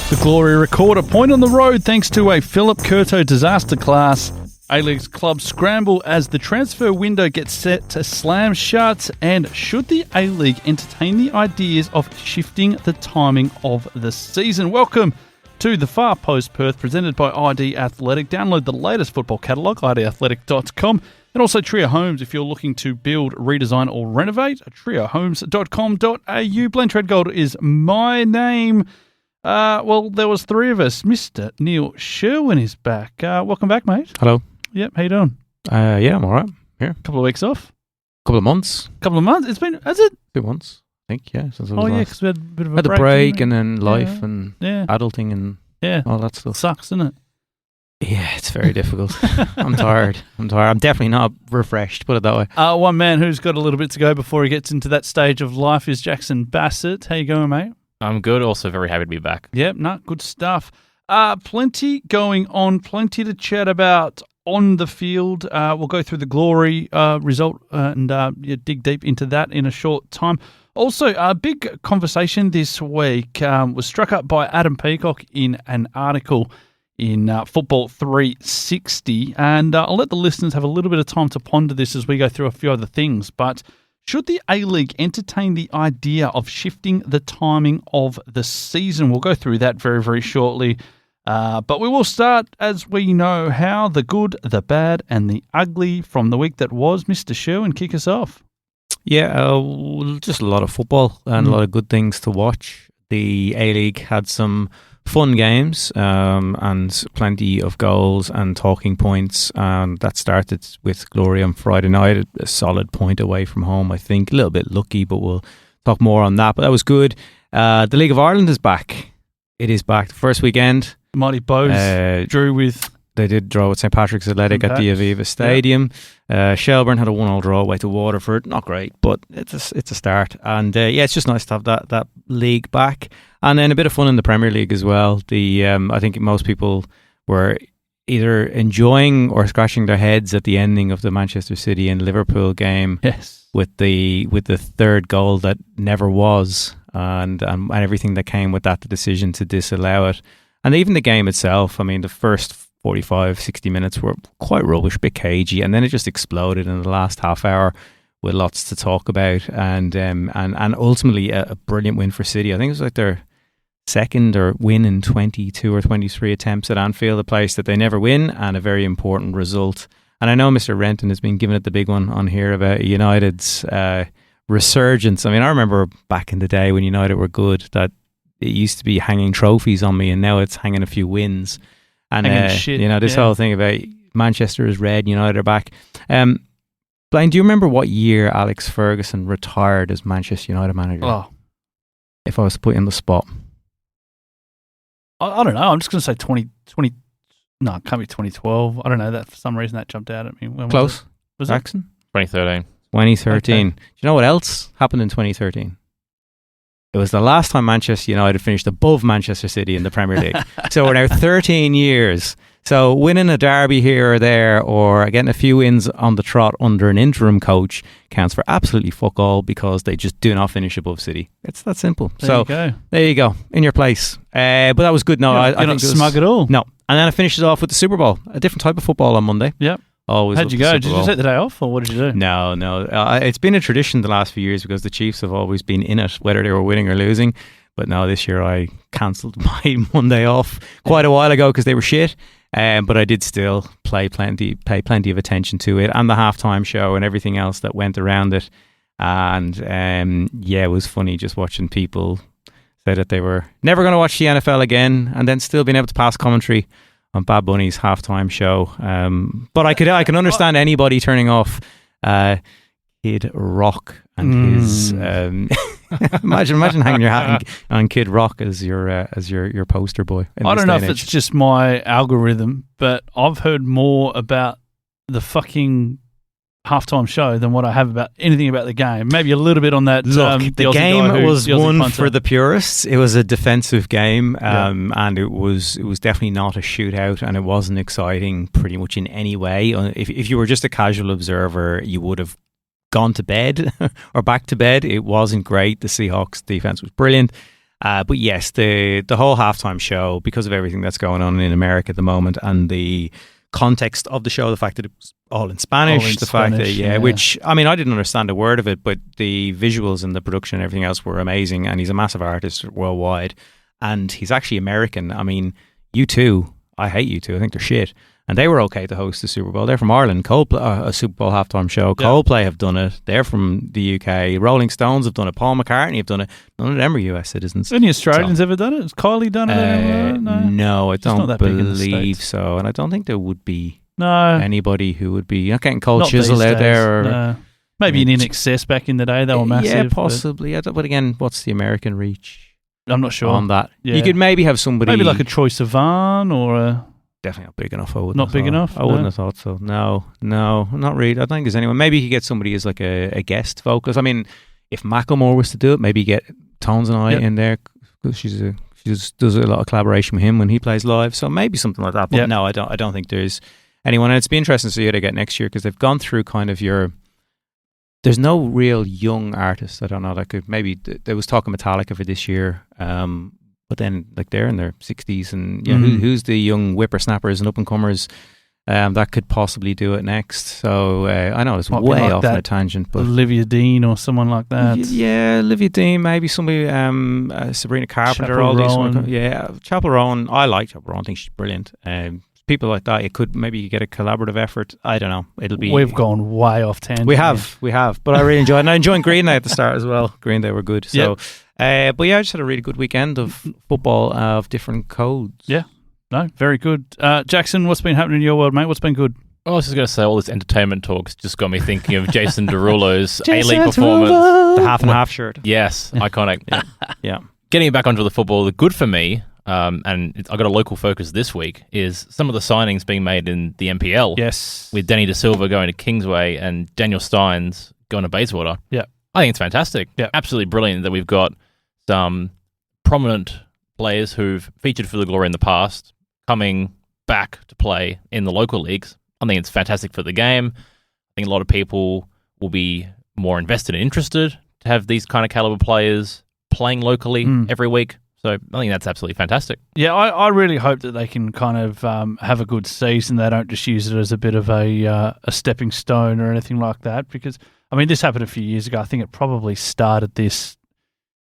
The Glory record a point on the road thanks to a Filip Kurto disaster class. A-League's clubs scramble as the transfer window gets set to slam shut. And should the A-League entertain the ideas of shifting the timing of the season? Welcome to the Far Post Perth, presented by ID Athletic. Download the latest football catalogue, idathletic.com. And also Trio Homes if you're looking to build, redesign or renovate. triohomes.com.au. Blayne Treadgold is my name. Well, there was three of us. Mr. Neil Sherwin is back. Welcome back, mate. Hello. Yep, how you doing? Yeah, I'm all right. Here. Couple of weeks off? Couple of months. It's been, has it? 2 months, I think, yeah. Since I was yeah, because we had a bit of a had break. the break and then life and yeah. adulting and all that stuff. Sucks, doesn't it? Yeah, it's very difficult. I'm tired. I'm definitely not refreshed, put it that way. One man who's got a little bit to go before he gets into that stage of life is Jaxon Bassett. How you going, mate? I'm good. Also very happy to be back. Yep, good stuff. Plenty going on, plenty to chat about on the field. We'll go through the Glory result and dig deep into that in a short time. Also, a big conversation this week was struck up by Adam Peacock in an article in Football 360, and I'll let the listeners have a little bit of time to ponder this as we go through a few other things, but should the A-League entertain the idea of shifting the timing of the season? We'll go through that very, very shortly. But we will start, as we know, how the good, the bad, and the ugly from the week that was. Mr. Sherwin, kick us off. Yeah, just a lot of football and a lot of good things to watch. The A-League had some fun games and plenty of goals and talking points. That started with Glory on Friday night, a solid point away from home, I think. A little bit lucky, but we'll talk more on that. But that was good. The League of Ireland is back. It is back. The first weekend. Mighty Bows drew with... They did draw with St. Patrick's Athletic at the Aviva Stadium. Shelbourne had a 1-1 draw away to Waterford. Not great, but it's a start. And it's just nice to have that league back. And then a bit of fun in the Premier League as well. I think most people were either enjoying or scratching their heads at the ending of the Manchester City and Liverpool game. Yes. With the third goal that never was, and everything that came with that, the decision to disallow it. And even the game itself, I mean, the first 45, 60 minutes were quite rubbish, a bit cagey, and then it just exploded in the last half hour with lots to talk about, and ultimately a brilliant win for City. I think it was like their second or win in 22 or 23 attempts at Anfield, a place that they never win, and a very important result. And I know Mr. Renton has been giving it the big one on here about United's resurgence. I mean, I remember back in the day when United were good, that it used to be hanging trophies on me, and now it's hanging a few wins. And this whole thing about Manchester is red, United are back. Blayne, do you remember what year Alex Ferguson retired as Manchester United manager? Oh. If I was to put you on the spot. I don't know. I'm just going to say 2020. No, it can't be 2012. I don't know. That for some reason that jumped out at me. When Close. Was it? Jaxon? 2013. 2013. Okay. Do you know what else happened in 2013? It was the last time Manchester United finished above Manchester City in the Premier League. So we're now 13 years. So winning a derby here or there, or getting a few wins on the trot under an interim coach, counts for absolutely fuck all, because they just do not finish above City. It's that simple. There you go. In your place. But that was good. No, I think not smug at all. No. And then I finished it off with the Super Bowl. A different type of football on Monday. Yep. Always. How'd you go? Did you just take the day off, or what did you do? No. It's been a tradition the last few years because the Chiefs have always been in it, whether they were winning or losing. But no, this year I cancelled my Monday off quite a while ago because they were shit. But I did still pay plenty of attention to it, and the halftime show and everything else that went around it. And it was funny just watching people say that they were never going to watch the NFL again, and then still being able to pass commentary on Bad Bunny's halftime show. But I can understand anybody turning off Kid Rock and his imagine hanging your hat on Kid Rock as your poster boy. I don't know if it's just my algorithm, but I've heard more about the fucking halftime show than what I have about anything about the game. Maybe a little bit on that. Look, the game was one for the purists. It was a defensive game, and it was definitely not a shootout, and it wasn't exciting pretty much in any way. If you were just a casual observer, you would have gone to bed or back to bed. It wasn't great. The Seahawks defense was brilliant, But yes, the whole halftime show, because of everything that's going on in America at the moment and the context of the show, the fact that it was all in Spanish, fact that, which, I mean, I didn't understand a word of it, but the visuals and the production and everything else were amazing. And he's a massive artist worldwide. And he's actually American. I mean, U2, I hate U2. I think they're shit. And they were okay to host the Super Bowl. They're from Ireland. Coldplay, a Super Bowl halftime show. Yeah. Coldplay have done it. They're from the UK. Rolling Stones have done it. Paul McCartney have done it. None of them are US citizens. Any Australians ever done it? Has Kylie done it? No, I don't believe so. And I don't think there would be anybody who would be. You're not getting Cold Chisel out there. Or, maybe in InXS back in the day. They were massive. Yeah, possibly. But again, what's the American reach? I'm not sure. On that. Yeah. You could maybe have somebody. Maybe like a Troye Sivan or a. Definitely not big enough. I wouldn't. Not big enough. I wouldn't have thought so. No, not really. I don't think there's anyone. Maybe you could get somebody as like a guest vocalist. I mean, if Macklemore was to do it, maybe get Tones and I in there because she does a lot of collaboration with him when he plays live. So maybe something like that. But no, I don't think there's anyone. And it's be interesting to see who they get next year because they've gone through kind of There's no real young artists. I don't know that could maybe. There was talk of Metallica for this year. But then, like, they're in their 60s, and who's the young whippersnappers and up-and-comers that could possibly do it next? So, I know it's way off on a tangent. But Olivia Dean or someone like that. Yeah, Olivia Dean, maybe somebody, Sabrina Carpenter. Chapel Rowan. I like Chapel Rowan. I think she's brilliant. People like that, you get a collaborative effort. I don't know. We've gone way off tangent. We have. But I really enjoyed it. And I enjoyed Green Day at the start as well. Green Day were good. So, but yeah, I just had a really good weekend of football of different codes. Yeah. No, very good. Jaxon, what's been happening in your world, mate? What's been good? I was just going to say, all this entertainment talk's just got me thinking of Jason Derulo's A-League performance. The half and half shirt. Yes, iconic. Yeah. Getting back onto the football, the good for me, and I got a local focus this week, is some of the signings being made in the NPL. Yes. With Danny De Silva going to Kingsway and Daniel Stynes going to Bayswater. Yeah. I think it's fantastic. Yeah. Absolutely brilliant that we've got some prominent players who've featured for the Glory in the past coming back to play in the local leagues. I think it's fantastic for the game. I think a lot of people will be more invested and interested to have these kind of caliber players playing locally every week. So I think that's absolutely fantastic. Yeah, I really hope that they can kind of have a good season. They don't just use it as a bit of a stepping stone or anything like that. Because, I mean, this happened a few years ago. I think it probably started this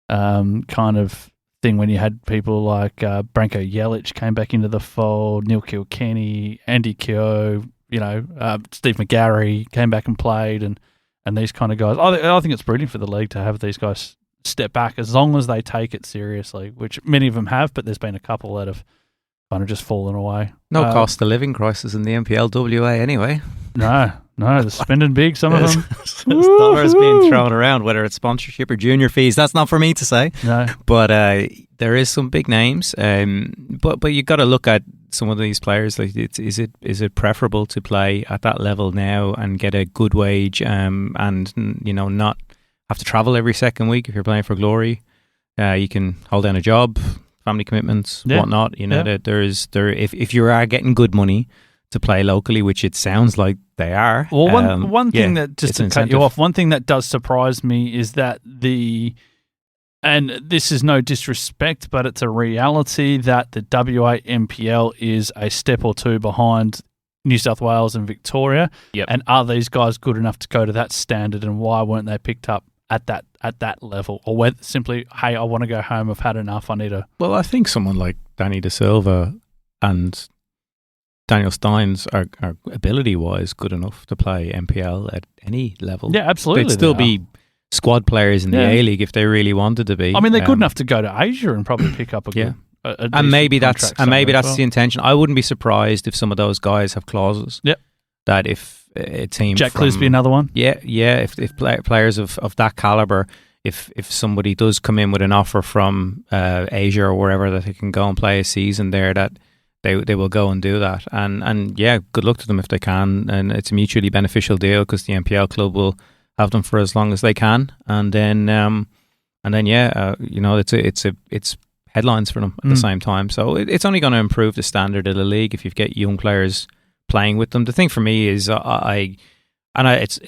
kind of thing when you had people like Branko Jelic came back into the fold, Neil Kilkenny, Andy Keogh, Steve McGarry came back and played, and these kind of guys. I think it's brilliant for the league to have these guys step back as long as they take it seriously, which many of them have, but there's been a couple that have kind of just fallen away. No cost of living crisis in the NPL WA anyway. No, they're spending big, some of them. There's dollars being thrown around, whether it's sponsorship or junior fees. That's not for me to say. No. But there is some big names. But you got to look at some of these players. Like, is it preferable to play at that level now and get a good wage and not have to travel every second week if you're playing for Glory? You can hold down a job, family commitments, whatnot. If you are getting good money to play locally, which it sounds like they are. Well, one thing that, just to cut you off, one thing that does surprise me is that and this is no disrespect, but it's a reality that the WA NPL is a step or two behind New South Wales and Victoria. Yep. And are these guys good enough to go to that standard, and why weren't they picked up at that level? Or whether simply, hey, I want to go home, I've had enough, I need to... Well, I think someone like Danny De Silva and Daniel Stynes are ability-wise good enough to play NPL at any level. Yeah, absolutely. They'd still be squad players in the A-League if they really wanted to be. I mean, they're good enough to go to Asia and probably pick up a good... And maybe that's the intention. I wouldn't be surprised if some of those guys have clauses. Yep. That if a team... Jack Clisby, another one. Yeah. If players of that caliber, if somebody does come in with an offer from Asia or wherever that they can go and play a season there, that they will go and do that. And yeah, good luck to them if they can. And it's a mutually beneficial deal because the NPL club will have them for as long as they can. And then it's headlines for them at the same time. So it's only going to improve the standard of the league if you get young players playing with them. The thing for me is, it's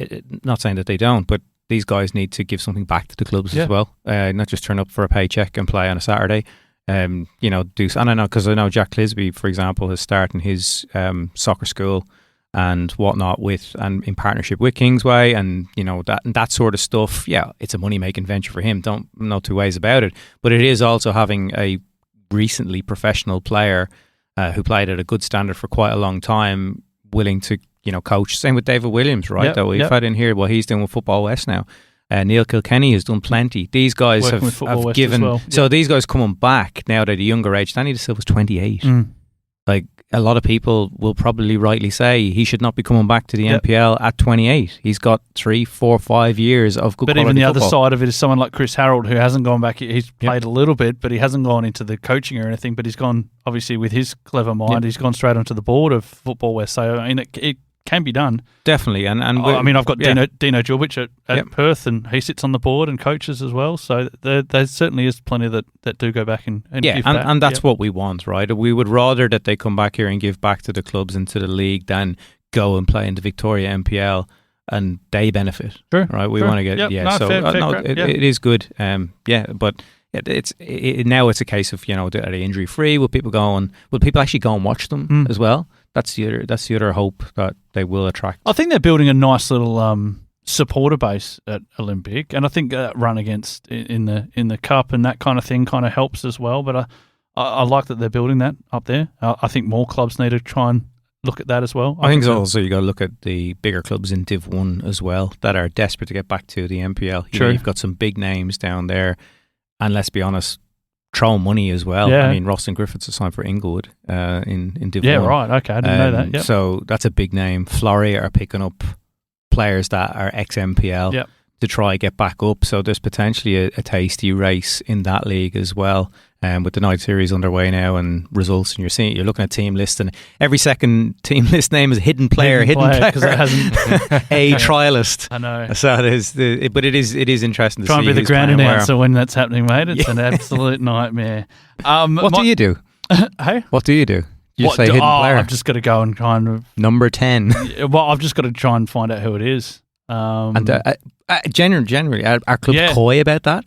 not saying that they don't, but these guys need to give something back to the clubs as well, not just turn up for a paycheck and play on a Saturday. And I know because I know Jack Clisby, for example, is starting his soccer school and whatnot and in partnership with Kingsway, and that sort of stuff. Yeah, it's a money making venture for him. No two ways about it. But it is also having a recently professional player who played at a good standard for quite a long time, willing to coach. Same with David Williams, right? That we've had in here. What he's doing with Football West now. Neil Kilkenny has done plenty. These guys have given. Well. So these guys coming back now at a younger age. Danny De Silva's 28. Like a lot of people will probably rightly say he should not be coming back to the NPL at 28. He's got 3, 4, 5 years of good. But even the other side of it is someone like Chris Harold, who hasn't gone back. He's played a little bit, but he hasn't gone into the coaching or anything. But he's gone, obviously, with his clever mind. He's gone straight onto the board of Football There. So I mean, it can be done. Definitely. And I mean, I've got Dino Djurbic at Perth, and he sits on the board and coaches as well. So there certainly is plenty that do go back and give back. And that's what we want, right? We would rather that they come back here and give back to the clubs and to the league than go and play in the Victoria NPL and they benefit. Sure. Right? We want to get it is good. But now it's a case of are they injury free? Will people actually go and watch them as well? That's the other hope that they will attract. I think they're building a nice little supporter base at Olympic, and I think run against in the cup and that kind of thing kind of helps as well. But I like that they're building that up there. I think more clubs need to try and look at that as well. I think also you got to look at the bigger clubs in Div 1 as well that are desperate to get back to the NPL. You've got some big names down there, and let's be honest, throwing money as well. I mean, Roston Griffiths is signed for Inglewood in Div 1. Yeah, right. Okay, I didn't know that. Yep. So that's a big name. Florey are picking up players that are ex-MPL to try get back up. So there's potentially a tasty race in that league as well. With the night series underway now and results, and you're looking at team list, and every second team list name is hidden player because it hasn't a trialist. I know. So but it is interesting to see. Try and be the ground announcer when that's happening, mate. It's an absolute nightmare. What do you do? Hey, what do you do? You say hidden player. I've just got to go and kind of number 10. Well, I've just got to try and find out who it is. And generally, are clubs coy about that?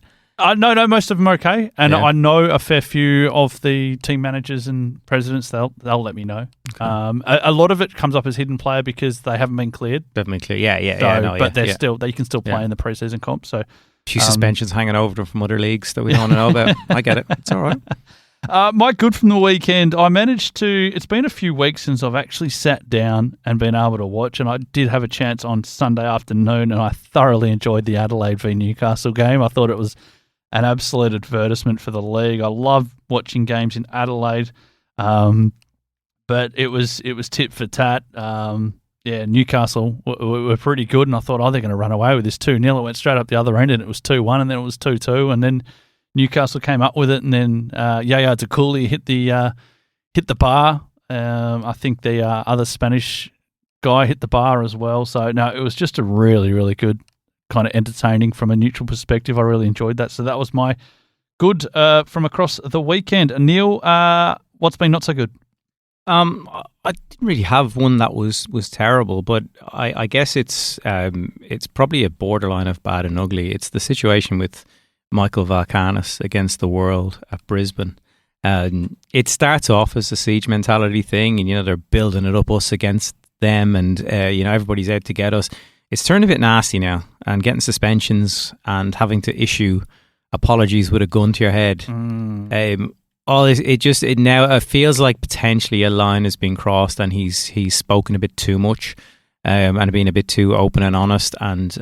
No, most of them are okay, and I know a fair few of the team managers and presidents. They'll let me know. Okay. A lot of it comes up as hidden player because they haven't been cleared. But they're still they can still play in the preseason comp. So a few suspensions hanging over them from other leagues that we don't want to know about. I get it. It's all right. My good from the weekend, I managed to. It's been a few weeks since I've actually sat down and been able to watch, and I did have a chance on Sunday afternoon, and I thoroughly enjoyed the Adelaide v Newcastle game. I thought it was an absolute advertisement for the league. I love watching games in Adelaide, but it was tit for tat. Newcastle were pretty good, and I thought, they're going to run away with this 2-0. It went straight up the other end, and it was 2-1, and then it was 2-2, and then Newcastle came up with it, and then Yaya Takuli hit the bar. I think the other Spanish guy hit the bar as well. So no, it was just a really, really good, kind of entertaining from a neutral perspective. I really enjoyed that. So that was my good from across the weekend. Neil, what's been not so good? I didn't really have one that was terrible, but I guess it's probably a borderline of bad and ugly. It's the situation with Michael Valkanis against the World at Brisbane. It starts off as a siege mentality thing, and they're building it up, us against them, and everybody's out to get us. It's turned a bit nasty now, and getting suspensions and having to issue apologies with a gun to your head. It feels like potentially a line has been crossed, and he's spoken a bit too much, and been a bit too open and honest. And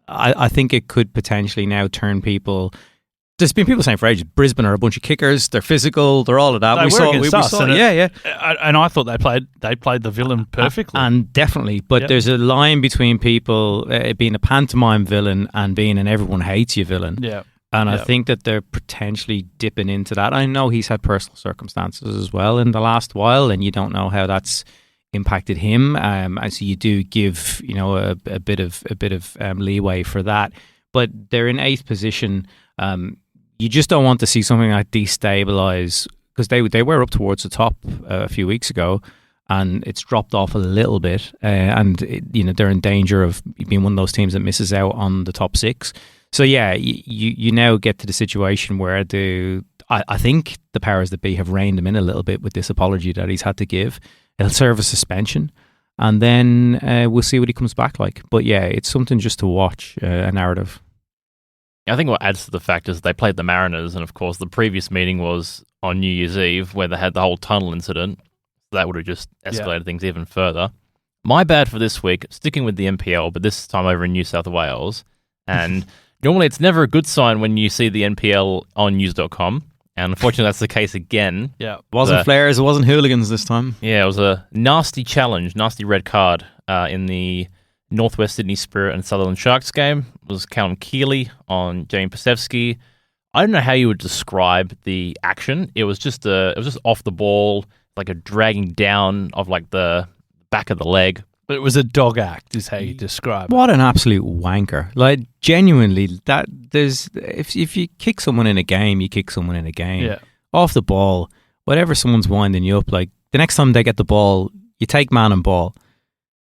I think it could potentially now turn people. There's been people saying for ages, Brisbane are a bunch of kickers. They're physical. They're all of that. We saw it. And I thought they played the villain perfectly. And definitely, but there's a line between people being a pantomime villain and being an everyone hates you villain. Yeah. And I think that they're potentially dipping into that. I know he's had personal circumstances as well in the last while, and you don't know how that's impacted him. And so you do give a bit of leeway for that. But they're in 8th position. You just don't want to see something like destabilise, because they were up towards the top a few weeks ago, and it's dropped off a little bit, and they're in danger of being one of those teams that misses out on the top 6. So yeah, you now get to the situation where I think the powers that be have reined him in a little bit with this apology that he's had to give. It'll serve a suspension, and then we'll see what he comes back like. But yeah, it's something just to watch, a narrative. I think what adds to the fact is they played the Mariners, and of course the previous meeting was on New Year's Eve where they had the whole tunnel incident. That would have just escalated things even further. My bad for this week, sticking with the NPL, but this time over in New South Wales. And normally it's never a good sign when you see the NPL on news.com. And unfortunately that's the case again. Yeah, it wasn't flares, it wasn't hooligans this time. Yeah, it was a nasty challenge, nasty red card in the Northwest Sydney Spirit and Sutherland Sharks game. It was Callum Keeley on Jamie Pasevsky. I don't know how you would describe the action. It was just off the ball, like a dragging down of like the back of the leg. But it was a dog act, is how you describe it. What an absolute wanker! Like genuinely, if you kick someone in a game, you kick someone in a game. Yeah. Off the ball, whatever someone's winding you up, like the next time they get the ball, you take man and ball.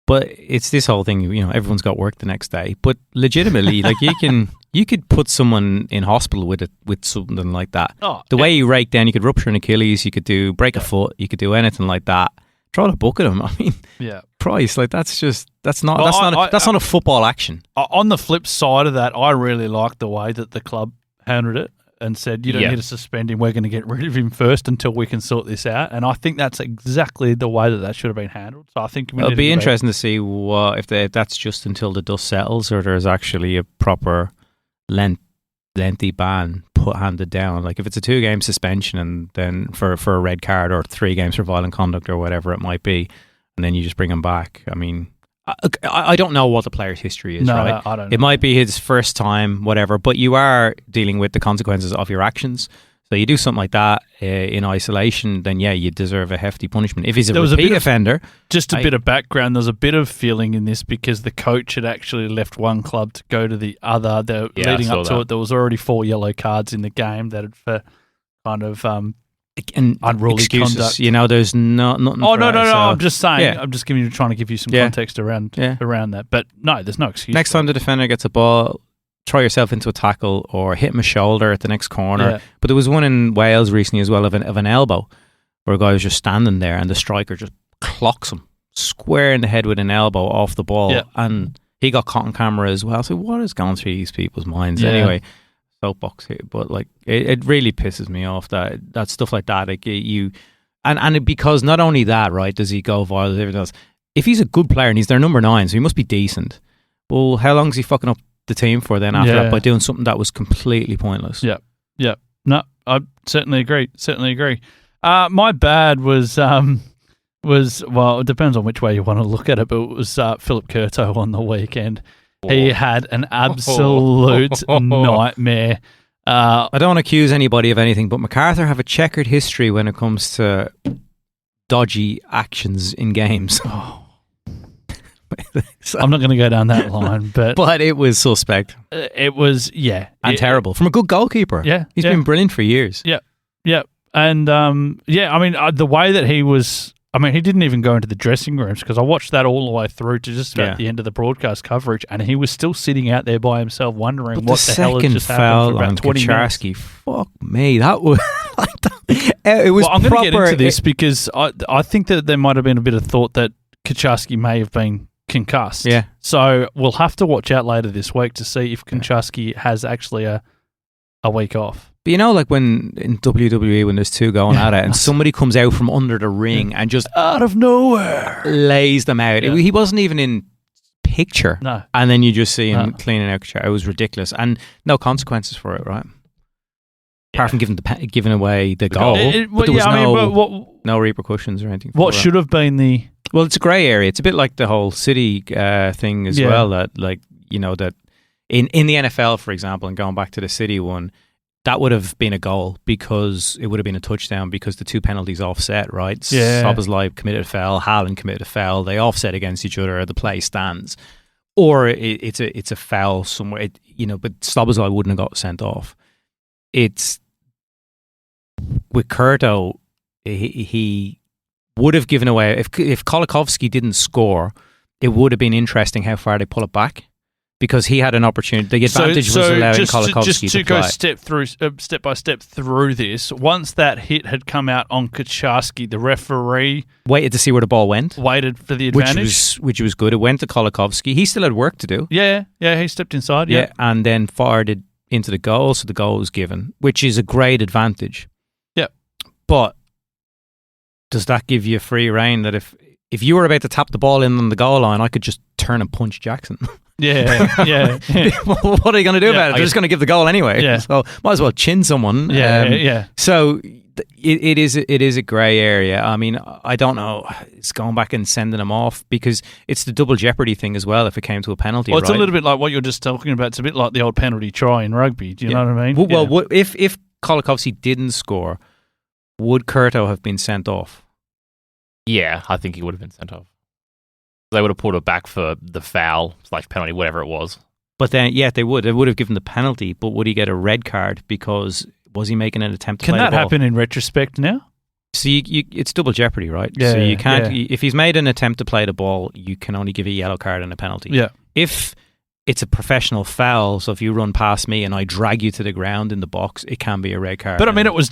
But it's this whole thing, everyone's got work the next day. But legitimately, like you could put someone in hospital with something like that. Oh, the way you rake down, you could rupture an Achilles, you could break a foot, you could do anything like that. Try to bucket him. I mean, Christ, like that's not a football action. On the flip side of that, I really like the way that the club handled it and said, you don't need to suspend him, we're going to get rid of him first until we can sort this out. And I think that's exactly the way that should have been handled. So I think it'll be interesting to see if that's just until the dust settles or there's actually a proper lengthy ban handed down. Like if it's a 2-game suspension and then for a red card or 3 games for violent conduct or whatever it might be, and then you just bring him back. I mean, I don't know what the player's history is, right? No, I don't know. It might be his first time, whatever, but you are dealing with the consequences of your actions. So you do something like that in isolation, then you deserve a hefty punishment. If he's a repeat offender... Just a bit of background, there's a bit of feeling in this because the coach had actually left one club to go to the other. Leading up to it, there was already 4 yellow cards in the game that had for kind of... unruly excuses. conduct. There's nothing. Oh no! So, I'm just saying. I'm just trying to give you some context around that. But no, there's no excuse. Next time the defender gets a ball, throw yourself into a tackle or hit him a shoulder at the next corner. Yeah. But there was one in Wales recently as well of an elbow, where a guy was just standing there and the striker just clocks him square in the head with an elbow off the ball, and he got caught on camera as well. So what is going through these people's minds anyway? Soapbox here, but like it really pisses me off that stuff like that. Like because not only that, right? Does he go viral? Everything else. If he's a good player and he's their number 9, so he must be decent. Well, how long is he fucking up the team for then after that by doing something that was completely pointless? Yeah. No, I certainly agree. My bad was well, it depends on which way you want to look at it, but it was Filip Kurto on the weekend. He had an absolute nightmare. I don't want to accuse anybody of anything, but Macarthur have a checkered history when it comes to dodgy actions in games. I'm not going to go down that line, but it was suspect. It was, and terrible from a good goalkeeper. He's been brilliant for years. And I mean, the way that he was. I mean, he didn't even go into the dressing rooms because I watched that all the way through to just about the end of the broadcast coverage, and he was still sitting out there by himself wondering what the hell had just happened for about 20 minutes. Fuck me, that was it was. Well, I'm going to get into this because I think that there might have been a bit of thought that Kucharski may have been concussed. Yeah. So we'll have to watch out later this week to see if Kucharski has actually a week off. But like when in WWE when there's 2 going at it and somebody comes out from under the ring and just out of nowhere lays them out. He wasn't even in picture. No. And then you just see him cleaning out. It was ridiculous and no consequences for it, right? Apart from giving away the goal. But there was no repercussions or anything. What should have been the... Well, it's a grey area. It's a bit like the whole City thing as well. That that in the NFL, for example, and going back to the City one, that would have been a goal because it would have been a touchdown because the 2 penalties offset, right? Yeah. Szoboszlai committed a foul, Haaland committed a foul. They offset against each other. The play stands, or it's a foul somewhere. But Szoboszlai wouldn't have got sent off. It's with Kurto. He would have given away. If Kolakovsky didn't score, it would have been interesting how far they pull it back, because he had an opportunity. The advantage was allowing Kolakovsky to play. Just to go step by step through this, once that hit had come out on Kaczarski, the referee waited to see where the ball went. Waited for the advantage. Which was good. It went to Kolakovsky. He still had work to do. Yeah, he stepped inside. Yeah, and then fired it into the goal, so the goal was given, which is a great advantage. Yeah. But does that give you free reign that if you were about to tap the ball in on the goal line, I could just turn and punch Jaxon? Yeah. What are you going to do about it? They're just going to give the goal anyway. Yeah. So might as well chin someone. So it is a grey area. I mean, I don't know. It's going back and sending them off, because it's the double jeopardy thing as well if it came to a penalty. Well, it's a little bit like what you're just talking about. It's a bit like the old penalty try in rugby. Do you know what I mean? Well, if Kolakovsky didn't score, would Kurto have been sent off? Yeah, I think he would have been sent off. They would have pulled it back for the foul/penalty, whatever it was. But then, they would. They would have given the penalty, but would he get a red card because was he making an attempt to play the ball? Can that happen in retrospect now? So it's double jeopardy, right? Yeah, so you can't. If he's made an attempt to play the ball, you can only give a yellow card and a penalty. Yeah. If it's a professional foul, so if you run past me and I drag you to the ground in the box, it can be a red card. But I mean, it was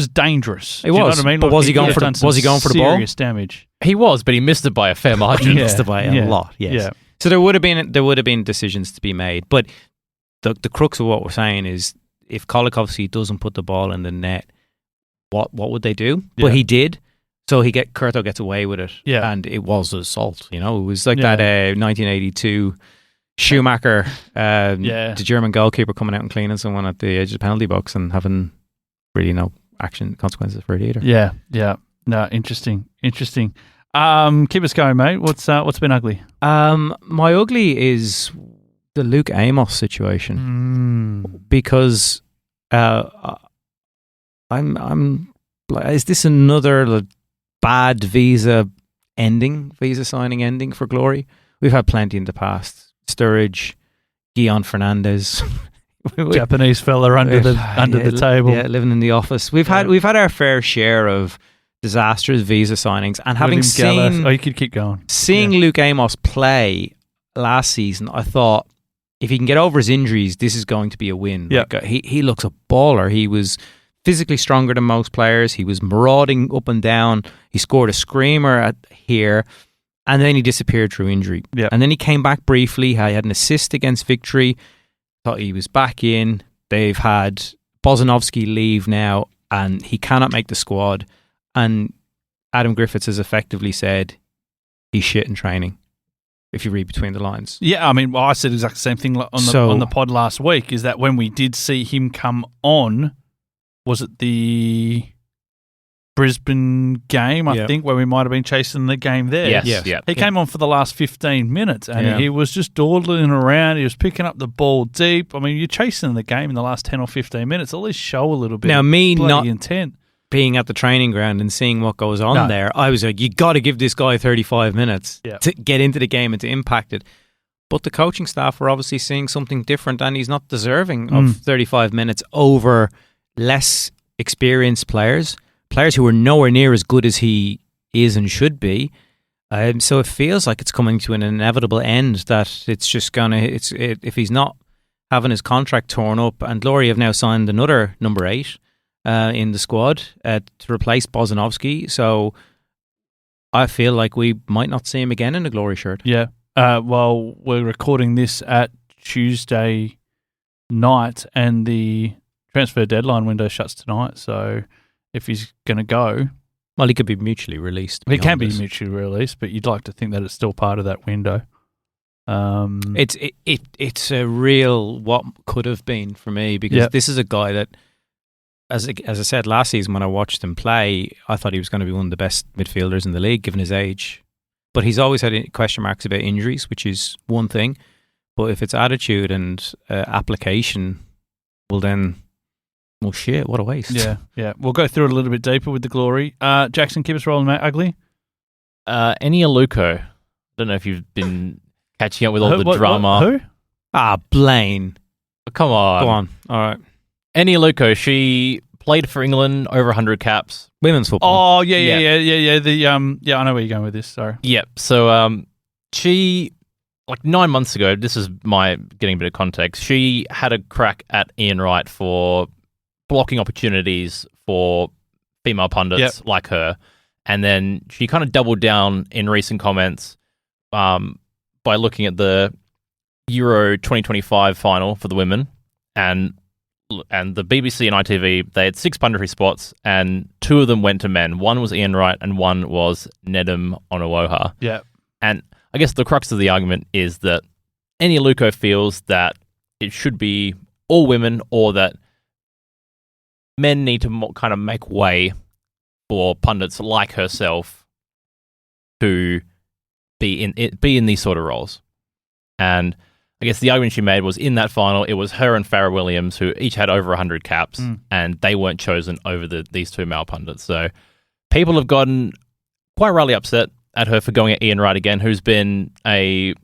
dangerous. It was. You know what I mean? But was he going for the ball? Serious damage. He was, but he missed it by a fair margin. He missed it by a lot. Yes. Yeah. So there would have been decisions to be made. But the crux of what we're saying is, if Kolakovsky doesn't put the ball in the net, what would they do? Yeah. But he did. So Kurto gets away with it. Yeah. And it was assault. You know, it was like that 1982 Schumacher, the German goalkeeper, coming out and cleaning someone at the edge of the penalty box and having really no consequences for it either. Yeah. No, interesting. Keep us going, mate. What's been ugly? My ugly is the Luke Amos situation, because I'm like, is this another bad visa signing ending for Glory? We've had plenty in the past. Sturridge, Guion Fernandez, Japanese fella under the table, living in the office. We've had our fair share of disastrous visa signings, and having seen, you could keep going. Seeing Luke Amos play last season, I thought if he can get over his injuries, this is going to be a win. Yeah. Like, he looks a baller. He was physically stronger than most players. He was marauding up and down. He scored a screamer here. And then he disappeared through injury. Yeah. And then he came back briefly. He had an assist against Victory. Thought he was back in. They've had Bozanovsky leave now, and he cannot make the squad. And Adam Griffiths has effectively said he's shit in training, if you read between the lines. Yeah, I mean, I said exactly the same thing on the pod last week, is that when we did see him come on, was it the Brisbane game, I think, where we might have been chasing the game there. Yes. He came on for the last 15 minutes and he was just dawdling around. He was picking up the ball deep. I mean, you're chasing the game in the last 10 or 15 minutes. At least show a little bit of intent. Being at the training ground and seeing what goes on there, I was like, you got to give this guy 35 minutes to get into the game and to impact it. But the coaching staff were obviously seeing something different, and he's not deserving of 35 minutes over less experienced players who are nowhere near as good as he is and should be. So it feels like it's coming to an inevitable end, that it's just if he's not having his contract torn up, and Glory have now signed another number 8 in the squad to replace Bozanovsky. So I feel like we might not see him again in a Glory shirt. Yeah. Well, we're recording this at Tuesday night, and the transfer deadline window shuts tonight. So if he's going to go, well, he could be mutually released. He can be mutually released, but you'd like to think that it's still part of that window. It's a real what could have been for me, because this is a guy that, as I said last season when I watched him play, I thought he was going to be one of the best midfielders in the league given his age. But he's always had question marks about injuries, which is one thing. But if it's attitude and application, well then, well shit, what a waste. Yeah. We'll go through it a little bit deeper with the Glory. Jaxon, keep us rolling, mate. Ugly? Enialuko. I don't know if you've been catching up with all the drama. Who? Blayne. Come on. Go on. All right. Enialuko, she played for England, over 100 caps. Women's football. Oh, yeah. I know where you're going with this. Sorry. Yep. So she, like 9 months ago, this is my getting a bit of context, she had a crack at Ian Wright for blocking opportunities for female pundits like her. And then she kind of doubled down in recent comments by looking at the Euro 2025 final for the women, and the BBC and ITV, they had 6 punditry spots, and 2 of them went to men. One was Ian Wright, and one was Nedum Onuoha. Yeah. And I guess the crux of the argument is that Eni Aluko feels that it should be all women, or that men need to kind of make way for pundits like herself to be in these sort of roles. And I guess the argument she made was, in that final, it was her and Farrah Williams who each had over 100 caps, and they weren't chosen over these 2 male pundits. So people have gotten quite rightly upset at her for going at Ian Wright again, who's been a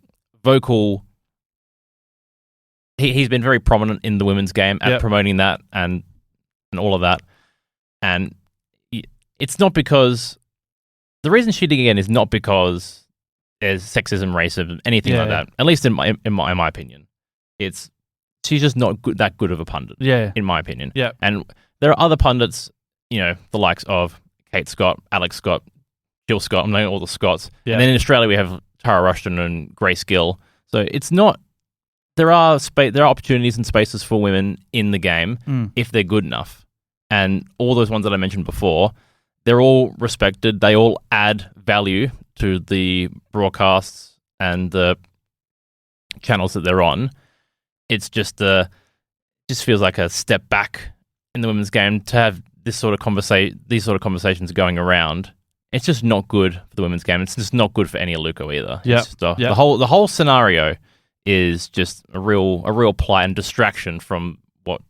vocal... He's been very prominent in the women's game at promoting that and all of that. And it's not because... The reason she did again is not because there's sexism, racism, anything like that. At least in my opinion, she's just not that good of a pundit. Yeah, in my opinion. Yeah, and there are other pundits, the likes of Kate Scott, Alex Scott, Jill Scott. I'm knowing all the Scotts. Yeah. And then in Australia we have Tara Rushton and Grace Gill. So it's not. There are opportunities and spaces for women in the game if they're good enough, and all those ones that I mentioned before, they're all respected. They all add value to the broadcasts and the channels that they're on. It's just feels like a step back in the women's game to have these sort of conversations going around. It's just not good for the women's game. It's just not good for Eni Aluko either. The whole scenario is just a real plight and distraction from what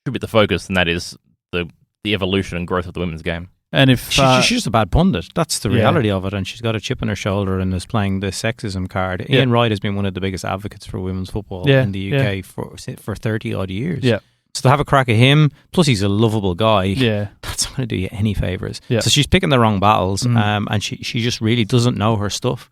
should be the focus, and that is the evolution and growth of the women's game. And if she's just a bad pundit, that's the reality of it, and she's got a chip on her shoulder and is playing the sexism card. Ian Wright has been one of the biggest advocates for women's football in the UK for 30 odd years. Yeah. So to have a crack at him, plus he's a lovable guy, that's not going to do you any favours. Yeah. So she's picking the wrong battles, and she just really doesn't know her stuff.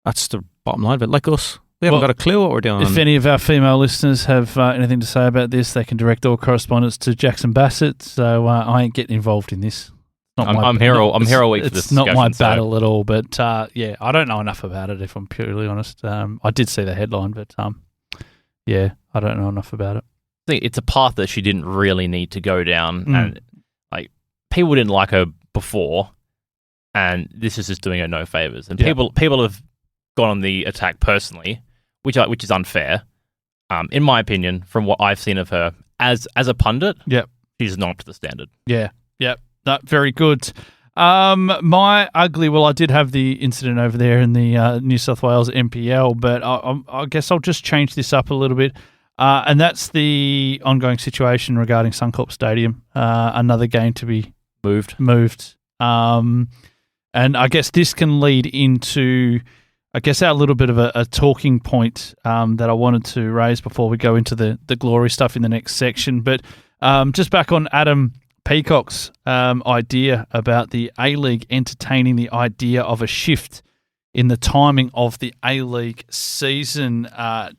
That's the bottom line of it. Like us, we haven't got a clue what we're doing. If any of our female listeners have anything to say about this, they can direct all correspondence to Jaxon Bassett. So I ain't getting involved in this. I'm here all week for this discussion. It's not my battle at all, but I don't know enough about it, if I'm purely honest. I did see the headline, but I don't know enough about it. I think it's a path that she didn't really need to go down, and like people didn't like her before, and this is just doing her no favors. And people have gone on the attack personally, which is unfair, in my opinion. From what I've seen of her as a pundit, she's not up to the standard. That very good. My ugly. Well, I did have the incident over there in the New South Wales NPL, but I guess I'll just change this up a little bit. And that's the ongoing situation regarding Suncorp Stadium. Another game to be moved. And I guess this can lead into, our little bit of a talking point that I wanted to raise before we go into the glory stuff in the next section. But just back on Adam Peacock's idea about the A-League entertaining the idea of a shift in the timing of the A-League season,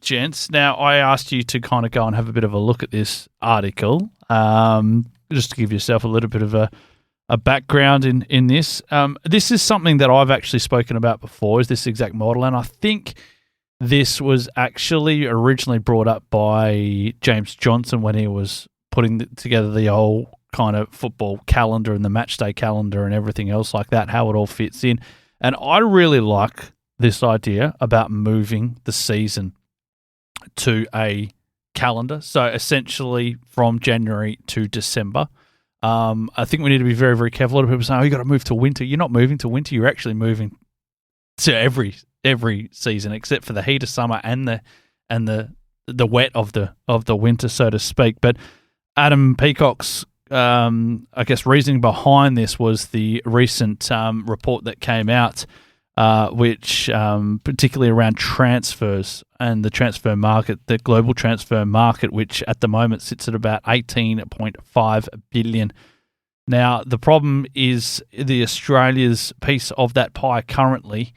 gents. Now, I asked you to kind of go and have a bit of a look at this article, just to give yourself a little bit of a background in this. This is something that I've actually spoken about before, is this exact model, and I think this was actually originally brought up by James Johnson when he was putting together the whole kind of football calendar and the match day calendar and everything else like that, how it all fits in. And I really like this idea about moving the season to a calendar. So essentially from January to December. I think we need to be very, very careful. A lot of people say, you got to move to winter. You're not moving to winter. You're actually moving to every season except for the heat of summer and the wet of the winter, so to speak. But Adam Peacock's reasoning behind this was the recent report that came out, which particularly around transfers and the transfer market, the global transfer market, which at the moment sits at about $18.5 billion Now, the problem is the Australia's piece of that pie currently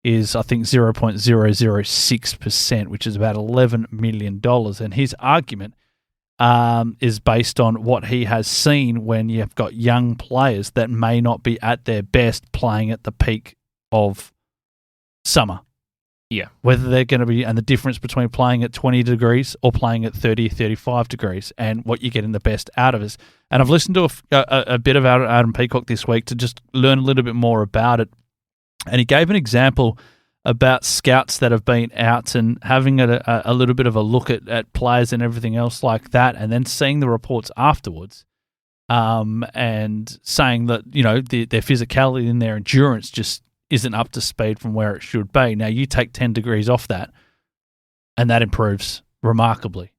is, I think, 0.006%, which is about $11 million. And his argument is based on what he has seen when you've got young players that may not be at their best playing at the peak of summer. Yeah. Whether they're going to be, and the difference between playing at 20 degrees or playing at 30, 35 degrees, and what you're getting the best out of us. And I've listened to a bit of Adam Peacock this week to just learn a little bit more about it. And he gave an example about scouts that have been out and having a little bit of a look at players and everything else like that, and then seeing the reports afterwards, and saying that, you know, their physicality and their endurance just isn't up to speed from where it should be. Now, you take 10 degrees off that, and that improves remarkably.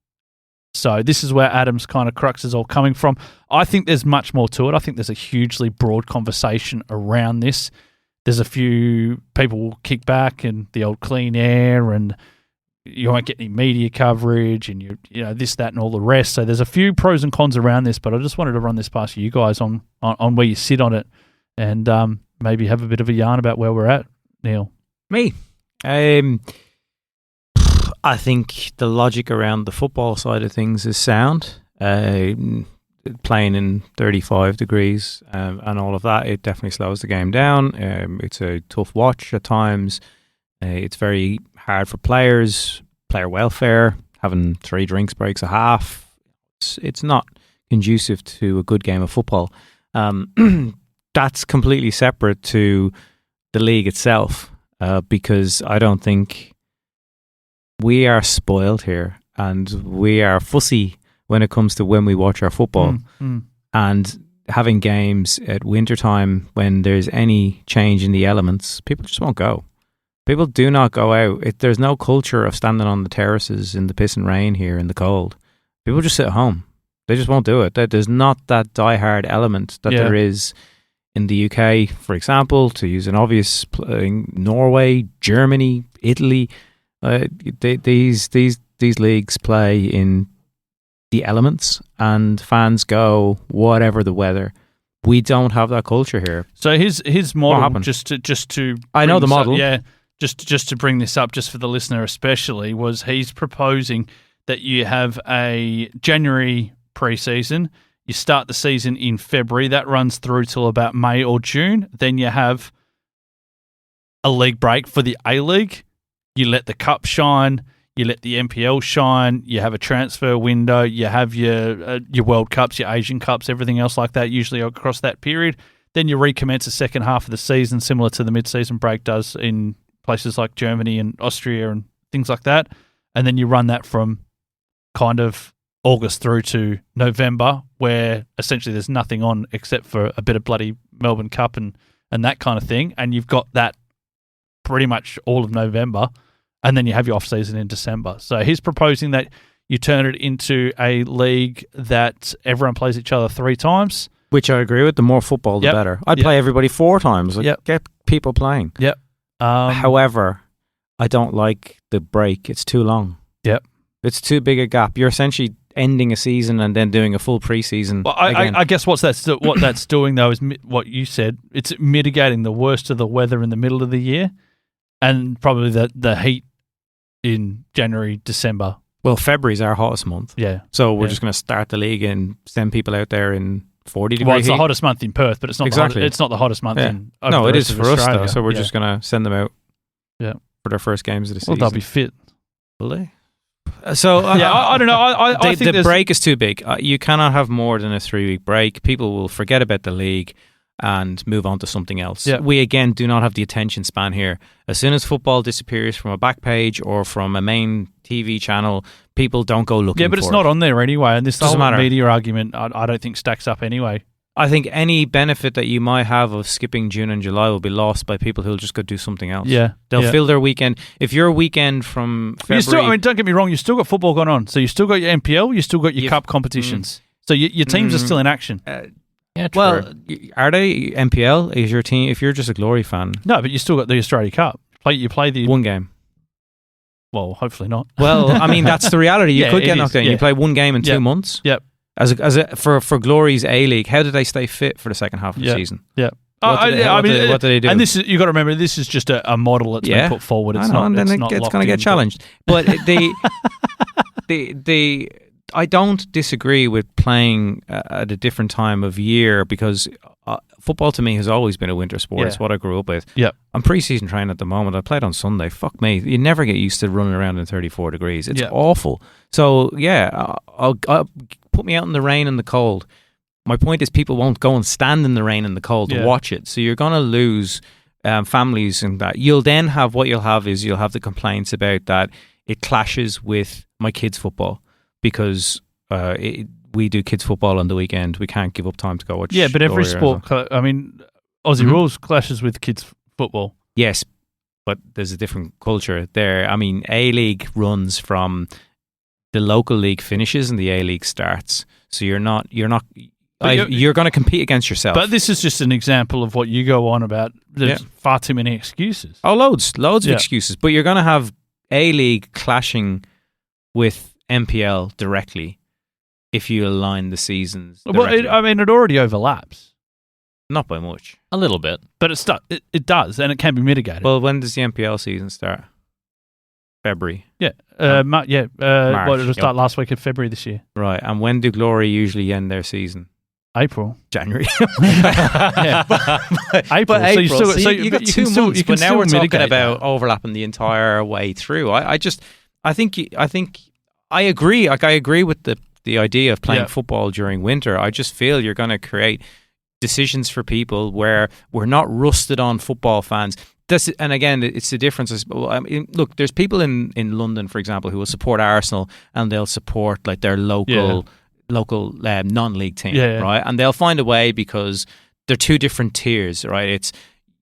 So this is where Adam's kind of crux is all coming from. I think there's much more to it. I think there's a hugely broad conversation around this. There's a few people will kick back and the old clean air, and you won't get any media coverage, and you know this, that, and all the rest. So there's a few pros and cons around this, but I just wanted to run this past you guys on where you sit on it, and maybe have a bit of a yarn about where we're at, Neil. Me, I think the logic around the football side of things is sound. Playing in 35 degrees and all of that, it definitely slows the game down. It's a tough watch at times. It's very hard for players, player welfare, having 3 drinks breaks a half. It's not conducive to a good game of football. That's completely separate to the league itself, because I don't think we are spoiled here, and we are fussy when it comes to when we watch our football. And having games at wintertime when there's any change in the elements, people just won't go. People do not go out. There's no culture of standing on the terraces in the piss and rain here in the cold. People just sit at home. They just won't do it. There's not that diehard element that there is in the UK, for example, to use an obvious, Norway, Germany, Italy. These leagues play in the elements, and fans go whatever the weather. We don't have that culture here. So his model, just to I know the model. Just to bring this up, just for the listener especially, was he's proposing that you have a January pre-season. You start the season in February. That runs through till about May or June. Then you have a league break for the A-League. You let the Cup shine. You let the NPL shine. You have a transfer window. You have your World Cups, your Asian Cups, everything else like that, usually across that period. Then you recommence the second half of the season, similar to the mid-season break does in places like Germany and Austria and things like that. And then you run that from kind of August through to November, where essentially there's nothing on except for a bit of bloody Melbourne Cup and that kind of thing. And you've got that pretty much all of November, and then you have your off-season in December. So he's proposing that you turn it into a league that everyone plays each other 3 times. Which I agree with. The more football, the better. I'd play everybody 4 times. Get people playing. Yep. However, I don't like the break. It's too long. Yep. It's too big a gap. You're essentially ending a season and then doing a full preseason. Well, I guess what that's doing, though, is what you said. It's mitigating the worst of the weather in the middle of the year, and probably the heat in January, December. Well, February's our hottest month. Yeah. So we're just going to start the league and send people out there in 40 degree Well, it's heat. the hottest month in Perth, but it's not it's not the hottest month in No, it is for us, Australia. though. So we're just going to send them out for their first games of the season. Well, they'll be fit. Will they? So I don't know. I think the break is too big. You cannot have more than a 3-week break. People will forget about the league and move on to something else. Yeah. We, again, do not have the attention span here. As soon as football disappears from a back page or from a main TV channel, people don't go looking for it. Yeah, but it's not on there anyway, and this Doesn't whole matter. media argument I don't think stacks up anyway. I think any benefit that you might have of skipping June and July will be lost by people who'll just go do something else. Yeah. They'll fill their weekend. If your weekend from February... don't get me wrong, you still got football going on. So you still got your NPL, you still got your cup competitions. So your teams are still in action. Yeah, true. Well, are they NPL? Is your team, if you're just a Glory fan? No, but you still got the Australia Cup. You play the... One game. Well, hopefully not. Well, I mean, that's the reality. You could get knocked out. Yeah. You play one game in 2 months. Yep. for Glory's A-League, how did they stay fit for the second half of the season? Yeah. What did they do? And this is, you got to remember, this is just a model that's been put forward. It's not. And then it's going to get challenged. But I don't disagree with playing at a different time of year, because football to me has always been a winter sport. Yeah. It's what I grew up with. Yeah. I'm pre-season training at the moment. I played on Sunday. Fuck me. You never get used to running around in 34 degrees. It's awful. So, I'll put me out in the rain and the cold. My point is, people won't go and stand in the rain and the cold to watch it. So you're going to lose families in that. You'll have the complaints about that it clashes with my kids' football, because we do kids' football on the weekend. We can't give up time to go watch. Yeah, but every sport, Aussie rules clashes with kids' football. Yes, but there's a different culture there. I mean, A-League runs from the local league finishes and the A-League starts. So you're going to compete against yourself. But this is just an example of what you go on about. There's far too many excuses. Oh, loads of excuses. But you're going to have A-League clashing with NPL directly if you align the seasons directly. Well, it already overlaps. Not by much. A little bit. But it does, and it can be mitigated. Well, when does the NPL season start? February. Yeah. March. It'll start last week of February this year. Right. And when do Glory usually end their season? April. January. April. So you got 2 months, but now we're talking about overlapping the entire way through. I think I agree. Like, I agree with the idea of playing football during winter. I just feel you're going to create decisions for people where we're not rusted on football fans. And again, it's the difference. I mean, look, there's people in London, for example, who will support Arsenal and they'll support like their local non-league team, right? And they'll find a way, because they're two different tiers, right? It's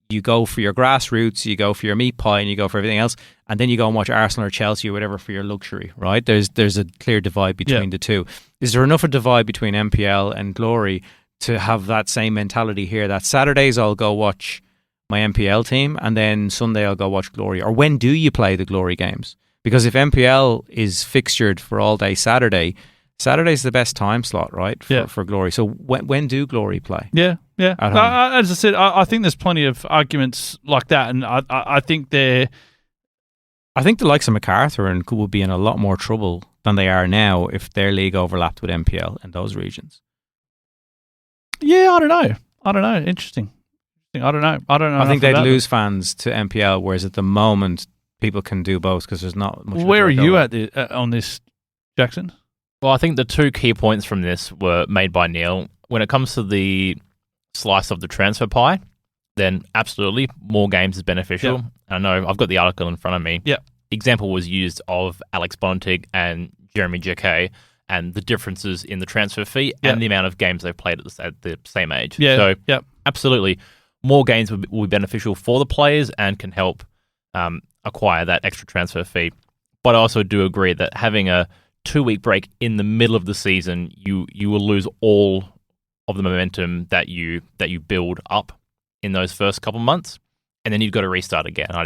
you go for your grassroots, you go for your meat pie, and you go for everything else, and then you go and watch Arsenal or Chelsea or whatever for your luxury, right? There's a clear divide between the two. Is there enough a divide between NPL and Glory to have that same mentality here, that Saturdays I'll go watch my NPL team and then Sunday I'll go watch Glory? Or when do you play the Glory games? Because if NPL is fixtured for all day Saturday's the best time slot, right, for Glory. So when do Glory play? Yeah. As I said, I think there's plenty of arguments like that, and I think the likes of Macarthur would be in a lot more trouble than they are now if their league overlapped with NPL in those regions. Yeah, I don't know. Interesting. I don't know. I think they'd lose fans to NPL, whereas at the moment people can do both because there's not much. Where are you at on this, Jaxon? Well, I think the two key points from this were made by Neil. When it comes to the slice of the transfer pie, then absolutely more games is beneficial. Yep. I know I've got the article in front of me. Yeah. The example was used of Alex Bontig and Jeremy Jacquet and the differences in the transfer fee and the amount of games they've played at the same age. Yeah. So absolutely, more games will be beneficial for the players and can help acquire that extra transfer fee. But I also do agree that having a 2-week break in the middle of the season, you will lose all of the momentum that you build up in those first couple months, and then you've got to restart again. I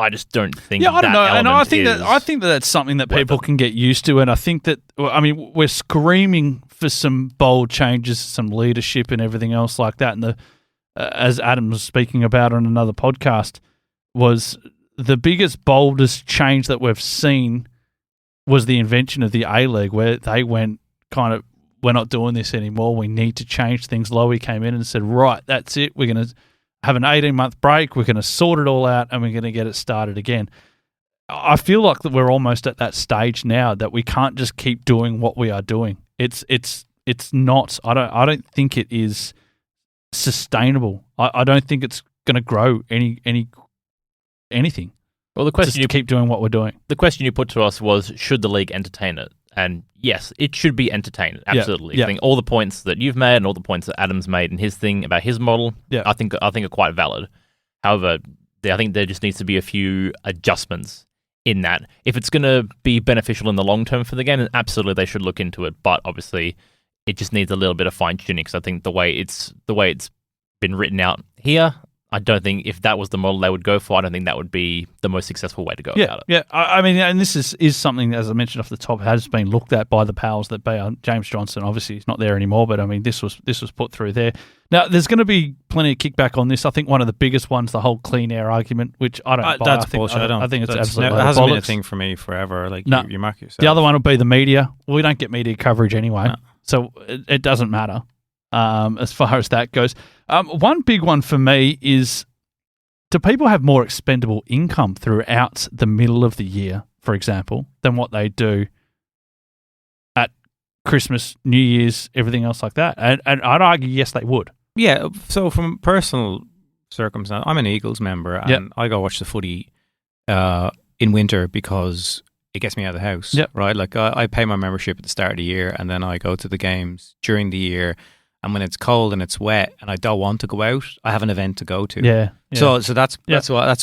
just don't think. Yeah, I don't know, and I think that that's something that people can get used to, and I think that we're screaming for some bold changes, some leadership, and everything else like that. And as Adam was speaking about on another podcast, was the biggest, boldest change that we've seen was the invention of the A-League, where they went kind of, we're not doing this anymore. We need to change things. Lowy came in and said, right, that's it. We're going to have an 18-month break. We're going to sort it all out and we're going to get it started again. I feel like that we're almost at that stage now that we can't just keep doing what we are doing. It's not. I don't think it is sustainable. I don't think it's going to grow anything. Well, the question you keep doing what we're doing. The question you put to us was, should the league entertain it? And yes, it should be entertained. Absolutely. Yeah. I think all the points that you've made and all the points that Adam's made in his thing about his model, I think are quite valid. However, I think there just needs to be a few adjustments in that. If it's going to be beneficial in the long term for the game, then absolutely they should look into it. But obviously, it just needs a little bit of fine tuning. Because I think the way it's been written out here, I don't think if that was the model they would go for, I don't think that would be the most successful way to go about it. Yeah, I mean, and this is something, as I mentioned off the top, has been looked at by the powers that be. James Johnson, obviously, he's not there anymore, but I mean, this was put through there. Now, there's going to be plenty of kickback on this. I think one of the biggest ones, the whole clean air argument, which I don't buy. That's bullshit. I think it's absolutely it hasn't bollocks. been a thing for me forever. Like, No. you mark yourself. The other one will be the media. We don't get media coverage anyway, so it doesn't matter as far as that goes. One big one for me is, do people have more expendable income throughout the middle of the year, for example, than what they do at Christmas, New Year's, everything else like that? And I'd argue, yes, they would. Yeah, so from personal circumstance, I'm an Eagles member, and I go watch the footy in winter because it gets me out of the house, right? Like, I pay my membership at the start of the year, and then I go to the games during the year. And when it's cold and it's wet and I don't want to go out, I have an event to go to. Yeah. So that's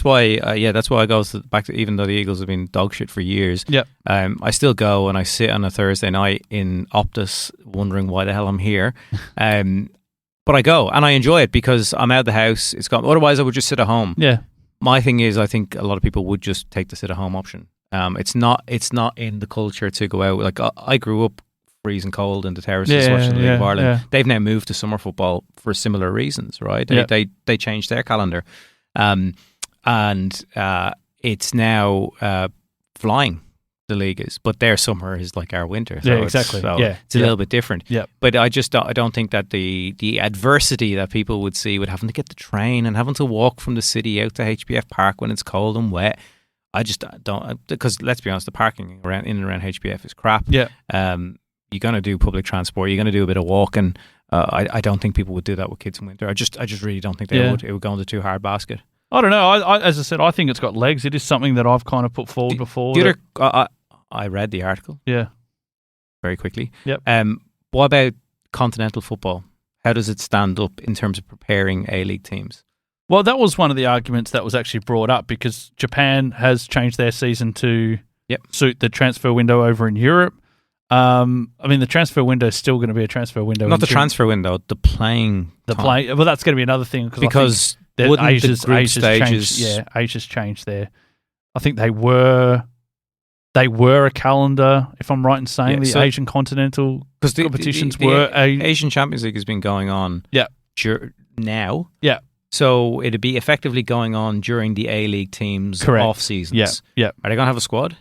why I go back to, even though the Eagles have been dog shit for years. Yeah. I still go and I sit on a Thursday night in Optus wondering why the hell I'm here. But I go and I enjoy it because I'm out of the house. It's gone. Otherwise, I would just sit at home. Yeah. My thing is, I think a lot of people would just take the sit at home option. It's not in the culture to go out. Like, I grew up freezing cold in the terraces watching the League of Ireland. Yeah. They've now moved to summer football for similar reasons, right? They changed their calendar, and it's now flying. The league is, but their summer is like our winter. So exactly. It's a little bit different. Yeah, but I don't think that the adversity that people would see with having to get the train and having to walk from the city out to HBF Park when it's cold and wet. I just don't, because let's be honest, the parking in and around HBF is crap. Yeah. You're going to do public transport. You're going to do a bit of walking. I don't think people would do that with kids in winter. I just really don't think they would. It would go into too hard basket. I don't know. I as I said, I think it's got legs. It is something that I've kind of put forward before. I read the article. Yeah. Very quickly. Yep. What about continental football? How does it stand up in terms of preparing A-League teams? Well, that was one of the arguments that was actually brought up because Japan has changed their season to suit the transfer window over in Europe. I mean, the transfer window is still going to be a transfer window. Not the transfer window, the playing time. Well, that's going to be another thing because Asia's stages. Asia's changed there. I think they were a calendar, if I'm right in saying, the Asian continental competitions were Asian Champions League has been going on. Now. Yeah. So it'd be effectively going on during the A-League teams' off seasons. Yeah. Are they going to have a squad?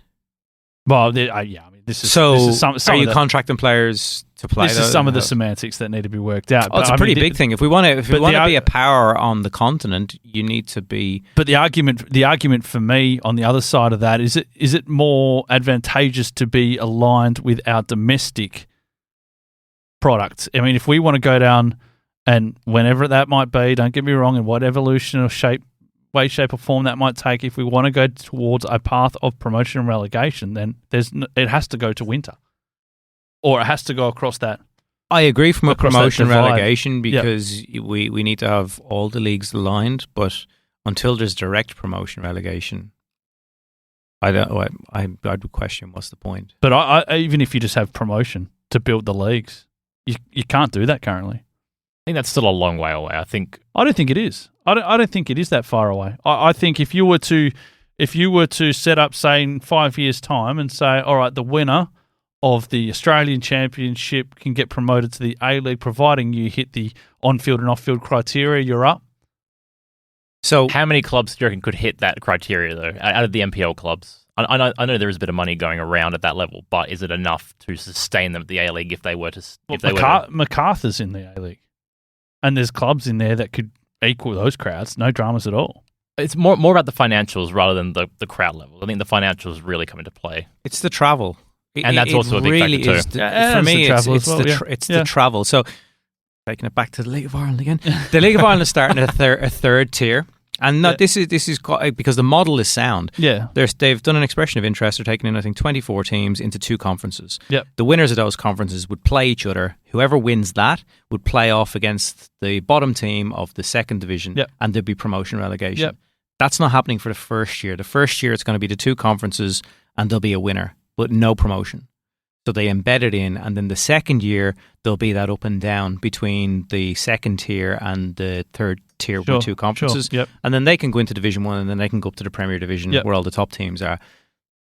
Well, I mean, this is some are you contracting players to play? This is some of the semantics that need to be worked out. It's a pretty big thing. If we want to be a power on the continent, you need to be. But the argument for me on the other side of that is it more advantageous to be aligned with our domestic products? I mean, if we want to go down and whenever that might be, don't get me wrong, in what evolution or way, shape or form that might take, if we want to go towards a path of promotion and relegation, then it has to go to winter. Or it has to go across that. I agree from a promotion relegation because we need to have all the leagues aligned, but until there's direct promotion relegation, I would question what's the point. But I even if you just have promotion to build the leagues, you can't do that currently. I think that's still a long way away. I don't think it is. I don't think it is that far away. I think if you were to set up, say, in 5 years' time and say, all right, the winner of the Australian Championship can get promoted to the A-League, providing you hit the on-field and off-field criteria, you're up. So how many clubs do you reckon could hit that criteria, though, out of the NPL clubs? I know there is a bit of money going around at that level, but is it enough to sustain them at the A-League if they were to... Macarthur's in the A-League. And there's clubs in there that could equal those crowds. No dramas at all. It's more about the financials rather than the crowd level. I think the financials really come into play. It's the travel. And that's also a big really factor too. For me, it's the travel. So, taking it back to the League of Ireland again. The League of Ireland is starting at a third tier. And this is quite, because the model is sound. Yeah, they've done an expression of interest. They're taking in, I think, 24 teams into 2 conferences. Yep. The winners of those conferences would play each other. Whoever wins that would play off against the bottom team of the second division, and there'd be promotion relegation. Yep. That's not happening for the first year. The first year, it's going to be the 2 conferences, and there'll be a winner, but no promotion. So they embed it in, and then the second year, there'll be that up and down between the second tier and the third tier 1-2 conferences. Yep. And then they can go into Division 1 and then they can go up to the Premier Division Yep. where all the top teams are.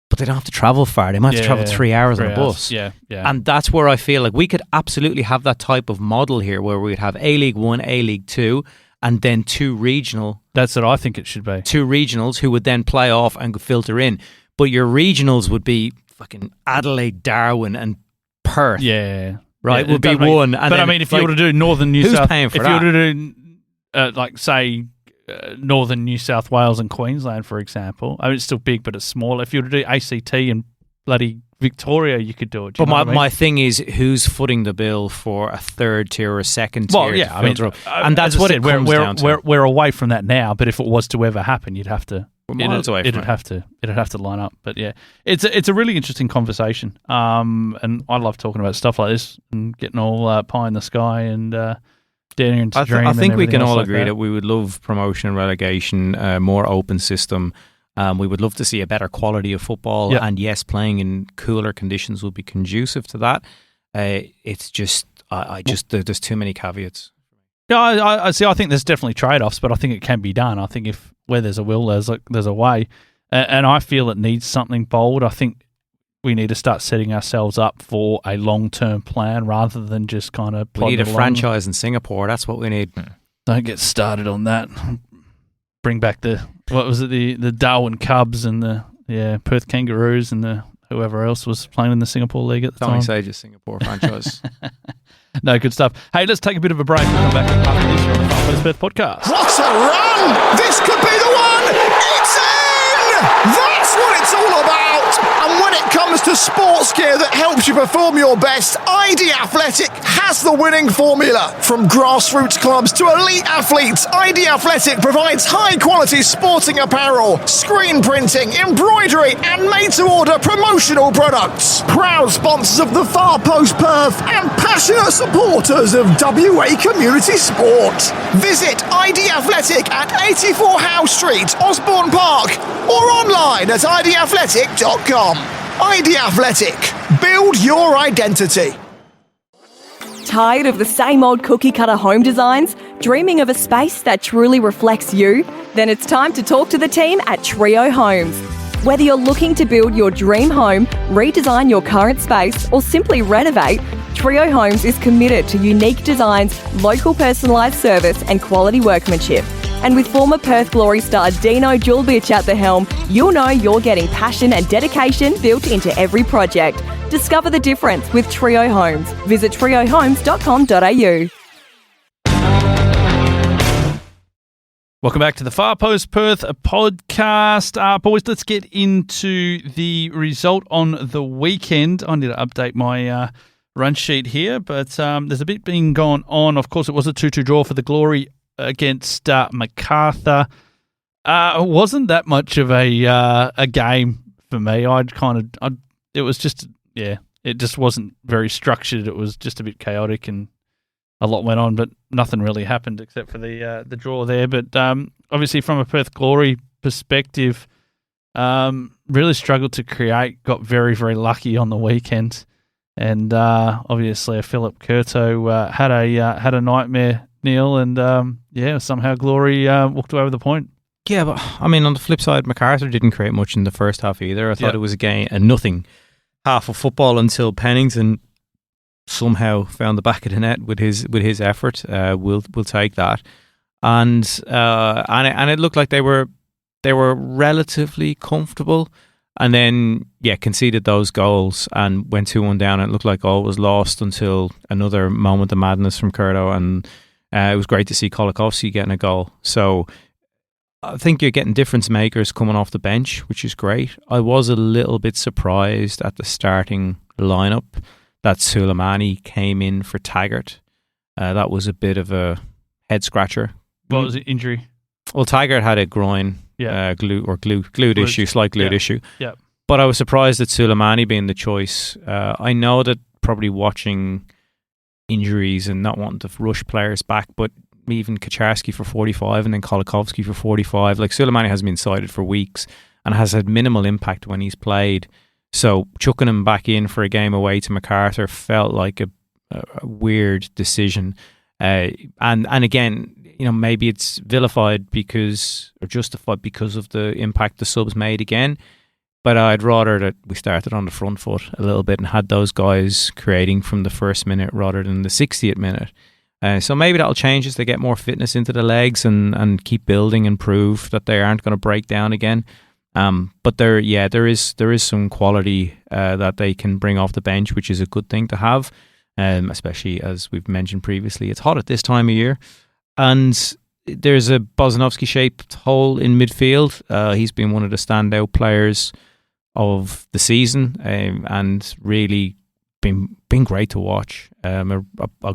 But they don't have to travel far. They might have to travel 3 hours on a bus. Yeah, yeah. And that's where I feel like we could absolutely have that type of model here where we'd have A-League 1, A-League 2, and then 2 regional. That's what I think it should be. 2 regionals who would then play off and filter in. But your regionals would be fucking Adelaide, Darwin and Perth. Yeah. Right? Yeah, would be one. And but then, I mean, if you were to do Northern New who's South... paying for if that? you were to do, like, say... Northern New South Wales and Queensland, for example. I mean, it's still big, but it's small. If you were to do ACT and bloody Victoria, you could do it. Do you know what I mean? my thing is, who's footing the bill for a 3rd tier or a 2nd tier? Well, yeah, I mean, and that's what it comes down to. We're away from that now, but if it was to ever happen, you'd have to. We're miles away from it'd have to line up. But yeah, it's a really interesting conversation. And I love talking about stuff like this and getting all pie in the sky and. I think we can all like agree that we would love promotion and relegation, more open system. We would love to see a better quality of football, and yes, playing in cooler conditions will be conducive to that. It's just, there's too many caveats. Yeah, I see. I think there's definitely trade-offs, but I think it can be done. I think if where there's a will, there's a way, and I feel it needs something bold. I think we need to start setting ourselves up for a long-term plan rather than just kind of. We need a franchise in Singapore. That's what we need. Don't get started on that. Bring back the Darwin Cubs and the Perth Kangaroos and the whoever else was playing in the Singapore League at the time. Tony Sage's Singapore franchise. No, good stuff. Hey, let's take a bit of a break and come back after this here on the Far Post Perth podcast. What a run! This could be the one! It's in! That's what it's all about! And when it comes to sports gear that helps you perform your best, ID Athletic has the winning formula. From grassroots clubs to elite athletes, ID Athletic provides high-quality sporting apparel, screen printing, embroidery, and made-to-order promotional products. Proud sponsors of the Far Post Perth and passionate supporters of WA community sport. Visit ID Athletic at 84 Howe Street, Osborne Park, or online at idathletic.com. ID Athletic. Build your identity. Tired of the same old cookie-cutter home designs? Dreaming of a space that truly reflects you? Then it's time to talk to the team at Trio Homes. Whether you're looking to build your dream home, redesign your current space, or simply renovate, Trio Homes is committed to unique designs, local personalised service, and quality workmanship. And with former Perth Glory star Dino Julbich at the helm, you'll know you're getting passion and dedication built into every project. Discover the difference with Trio Homes. Visit triohomes.com.au. Welcome back to the Far Post Perth podcast. Boys, let's get into the result on the weekend. I need to update my run sheet here, but there's a bit being gone on. Of course, it was a 2-2 draw for the Glory against Macarthur. It wasn't that much of a game for me. It was just, it just wasn't very structured. It was just a bit chaotic and a lot went on, but nothing really happened except for the draw there. But obviously from a Perth Glory perspective, really struggled to create, got very, very lucky on the weekend. And obviously a Filip Kurto had a nightmare, Neil, and somehow Glory walked away with the point. Yeah, but I mean, on the flip side, Macarthur didn't create much in the first half either. I thought it was a nothing half of football until Pennington somehow found the back of the net with his effort. We'll take that, and it looked like they were relatively comfortable, and then conceded those goals and went 2-1 down. And it looked like all was lost until another moment of madness from Kurto, and it was great to see Kolakovsky getting a goal. So I think you're getting difference makers coming off the bench, which is great. I was a little bit surprised at the starting lineup that Suleimani came in for Taggart. That was a bit of a head scratcher. What was the injury? Well, Taggart had a groin glute issue, slight glute issue. Yeah. But I was surprised at Suleimani being the choice. I know that probably watching injuries and not wanting to rush players back, but even Kaczarski for 45 and then Kolakovsky for 45. Like, Suleimani has been cited for weeks and has had minimal impact when he's played. So chucking him back in for a game away to Macarthur felt like a weird decision. And again, maybe it's vilified or justified because of the impact the subs made again. But I'd rather that we started on the front foot a little bit and had those guys creating from the first minute rather than the 60th minute. So maybe that'll change as they get more fitness into the legs and keep building and prove that they aren't going to break down again. But there is some quality that they can bring off the bench, which is a good thing to have, especially as we've mentioned previously. It's hot at this time of year. And there's a Bosnovsky-shaped hole in midfield. He's been one of the standout players of the season and really been great to watch. A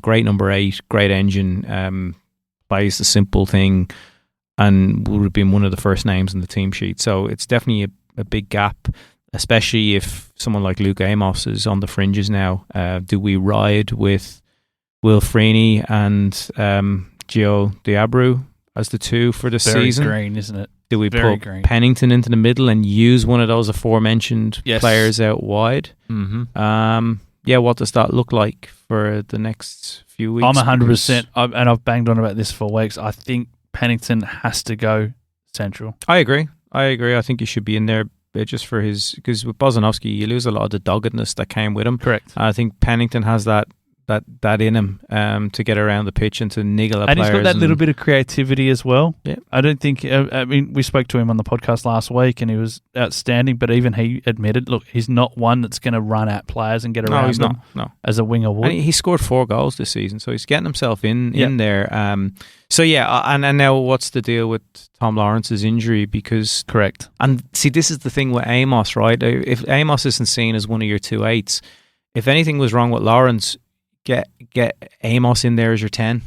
great number 8, great engine, plays the simple thing and would have been one of the first names in the team sheet. So it's definitely a big gap, especially if someone like Luke Amos is on the fringes now. Do we ride with Will Freeney and Gio Diabru as the two for the season? Very green, isn't it? Do we Very put green. Pennington into the middle and use one of those aforementioned Yes. players out wide? Mm-hmm. What does that look like for the next few weeks? I'm 100%, and I've banged on about this for weeks. I think Pennington has to go central. I agree. I think he should be in there just for because with Bozanovsky, you lose a lot of the doggedness that came with him. Correct. I think Pennington has that in him to get around the pitch and to niggle at And players. he's got that little bit of creativity as well. Yeah. I don't think, we spoke to him on the podcast last week and he was outstanding, but even he admitted, look, he's not one that's going to run at players and get around he's them not. No. as a winger would. And he scored 4 goals this season, so he's getting himself in there. And now what's the deal with Tom Lawrence's injury? Because Correct. And see, this is the thing with Amos, right? If Amos isn't seen as one of your 2-8s, if anything was wrong with Lawrence, get Amos in there as your 10.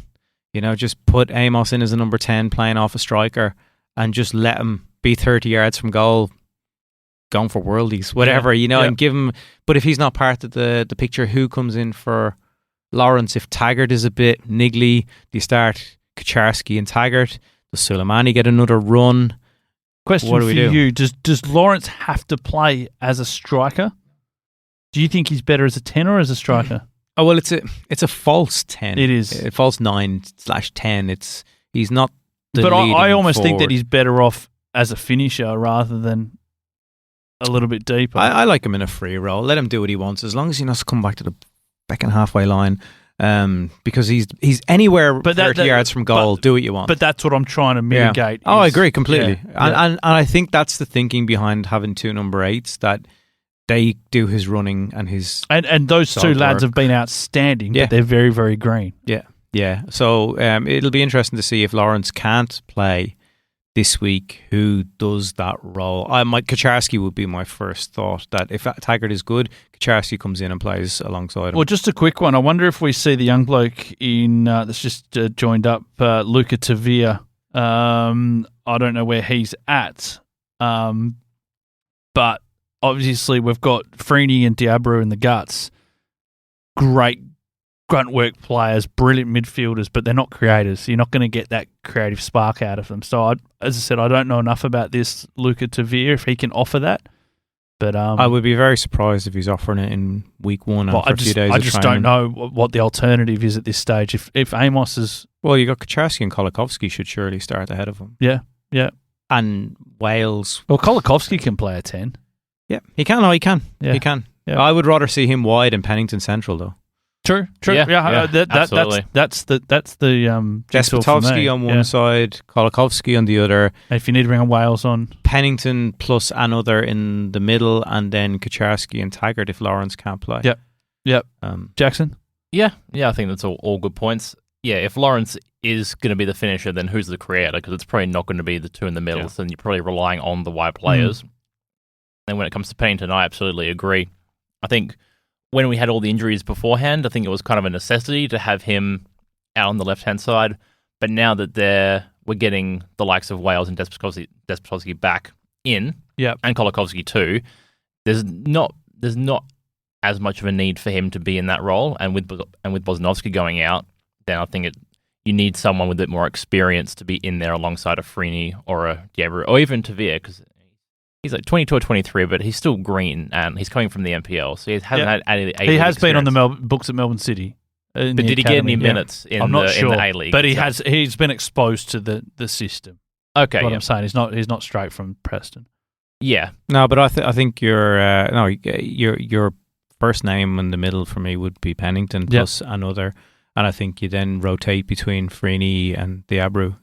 Just put Amos in as a number 10 playing off a striker and just let him be 30 yards from goal, going for worldies, whatever, and give him. But if he's not part of the picture, who comes in for Lawrence? If Taggart is a bit niggly, do you start Kucharski and Taggart? Does Suleimani get another run? Question What do for we do? you. Does Lawrence have to play as a striker? Do you think he's better as a 10 or as a striker? Oh well, it's a false 10. It is. A false 9/10. He's not. But I almost think that forward. he's better off as a finisher rather than a little bit deeper. I like him in a free role. Let him do what he wants as long as he doesn't come back to the second halfway line. Because he's anywhere But 30 yards from goal. Do what you want. But that's what I'm trying to mitigate. Oh, I is- agree completely. Yeah. And I think that's the thinking behind having 2 number 8s, that they do his running and his And those 2 solid lads work. have been outstanding, Yeah. but they're very, very green. Yeah. So it'll be interesting to see if Lawrence can't play this week, who does that role. Kucharski would be my first thought, that if Taggart is good, Kucharski comes in and plays alongside him. Well, just a quick one. I wonder if we see the young bloke that's just joined up, Luca Tavia. I don't know where he's at, but obviously we've got Freeney and Diabru in the guts. Great grunt work players, brilliant midfielders, but they're not creators. So you're not going to get that creative spark out of them. So, as I said, I don't know enough about this Luca Tavia, if he can offer that. But I would be very surprised if he's offering it in week 1 after a few days I of just training. don't know what the alternative is at this stage. If Amos is... Well, you got Kucharski and Kolakovsky should surely start ahead of him. Yeah. And Wales. Well, Kolakovsky can play a 10. Yeah, he can. No, he can. Yeah. He can. Yeah. I would rather see him wide and Pennington central, though. True. Yeah, absolutely. That's the jigsaw for me. Despotovsky on one Yeah. side, Kolakovsky on the other, And if you need to bring on Wales on, Pennington plus another in the middle, and then Kucharski and Taggart if Lawrence can't play. Yep. Um, Jaxon. Yeah, I think that's all good points. Yeah, if Lawrence is going to be the finisher, then who's the creator? Because it's probably not going to be the 2 in the middle, Yeah. so then you're probably relying on the wide players. And when it comes to Pennington, I absolutely agree. I think when we had all the injuries beforehand, I think it was kind of a necessity to have him out on the left-hand side. But now that we're getting the likes of Wales and Despotovsky back in, Yep. and Kolakovsky too, there's not as much of a need for him to be in that role. And with Bosnovsky going out, then I think you need someone with a bit more experience to be in there alongside a Freeney or a Diabru or even Tavia, because he's like 22 or 23, but he's still green and he's coming from the NPL, so he hasn't had any. He has been on the books at Melbourne City in But the did he get any academy. minutes in I'm not the sure, A-League? but he's been exposed to the system. Okay, What I'm saying, he's not straight from Preston. yeah. No, but I think your first name in the middle for me would be Pennington plus another, and I think you then rotate between Freeney and Diabru.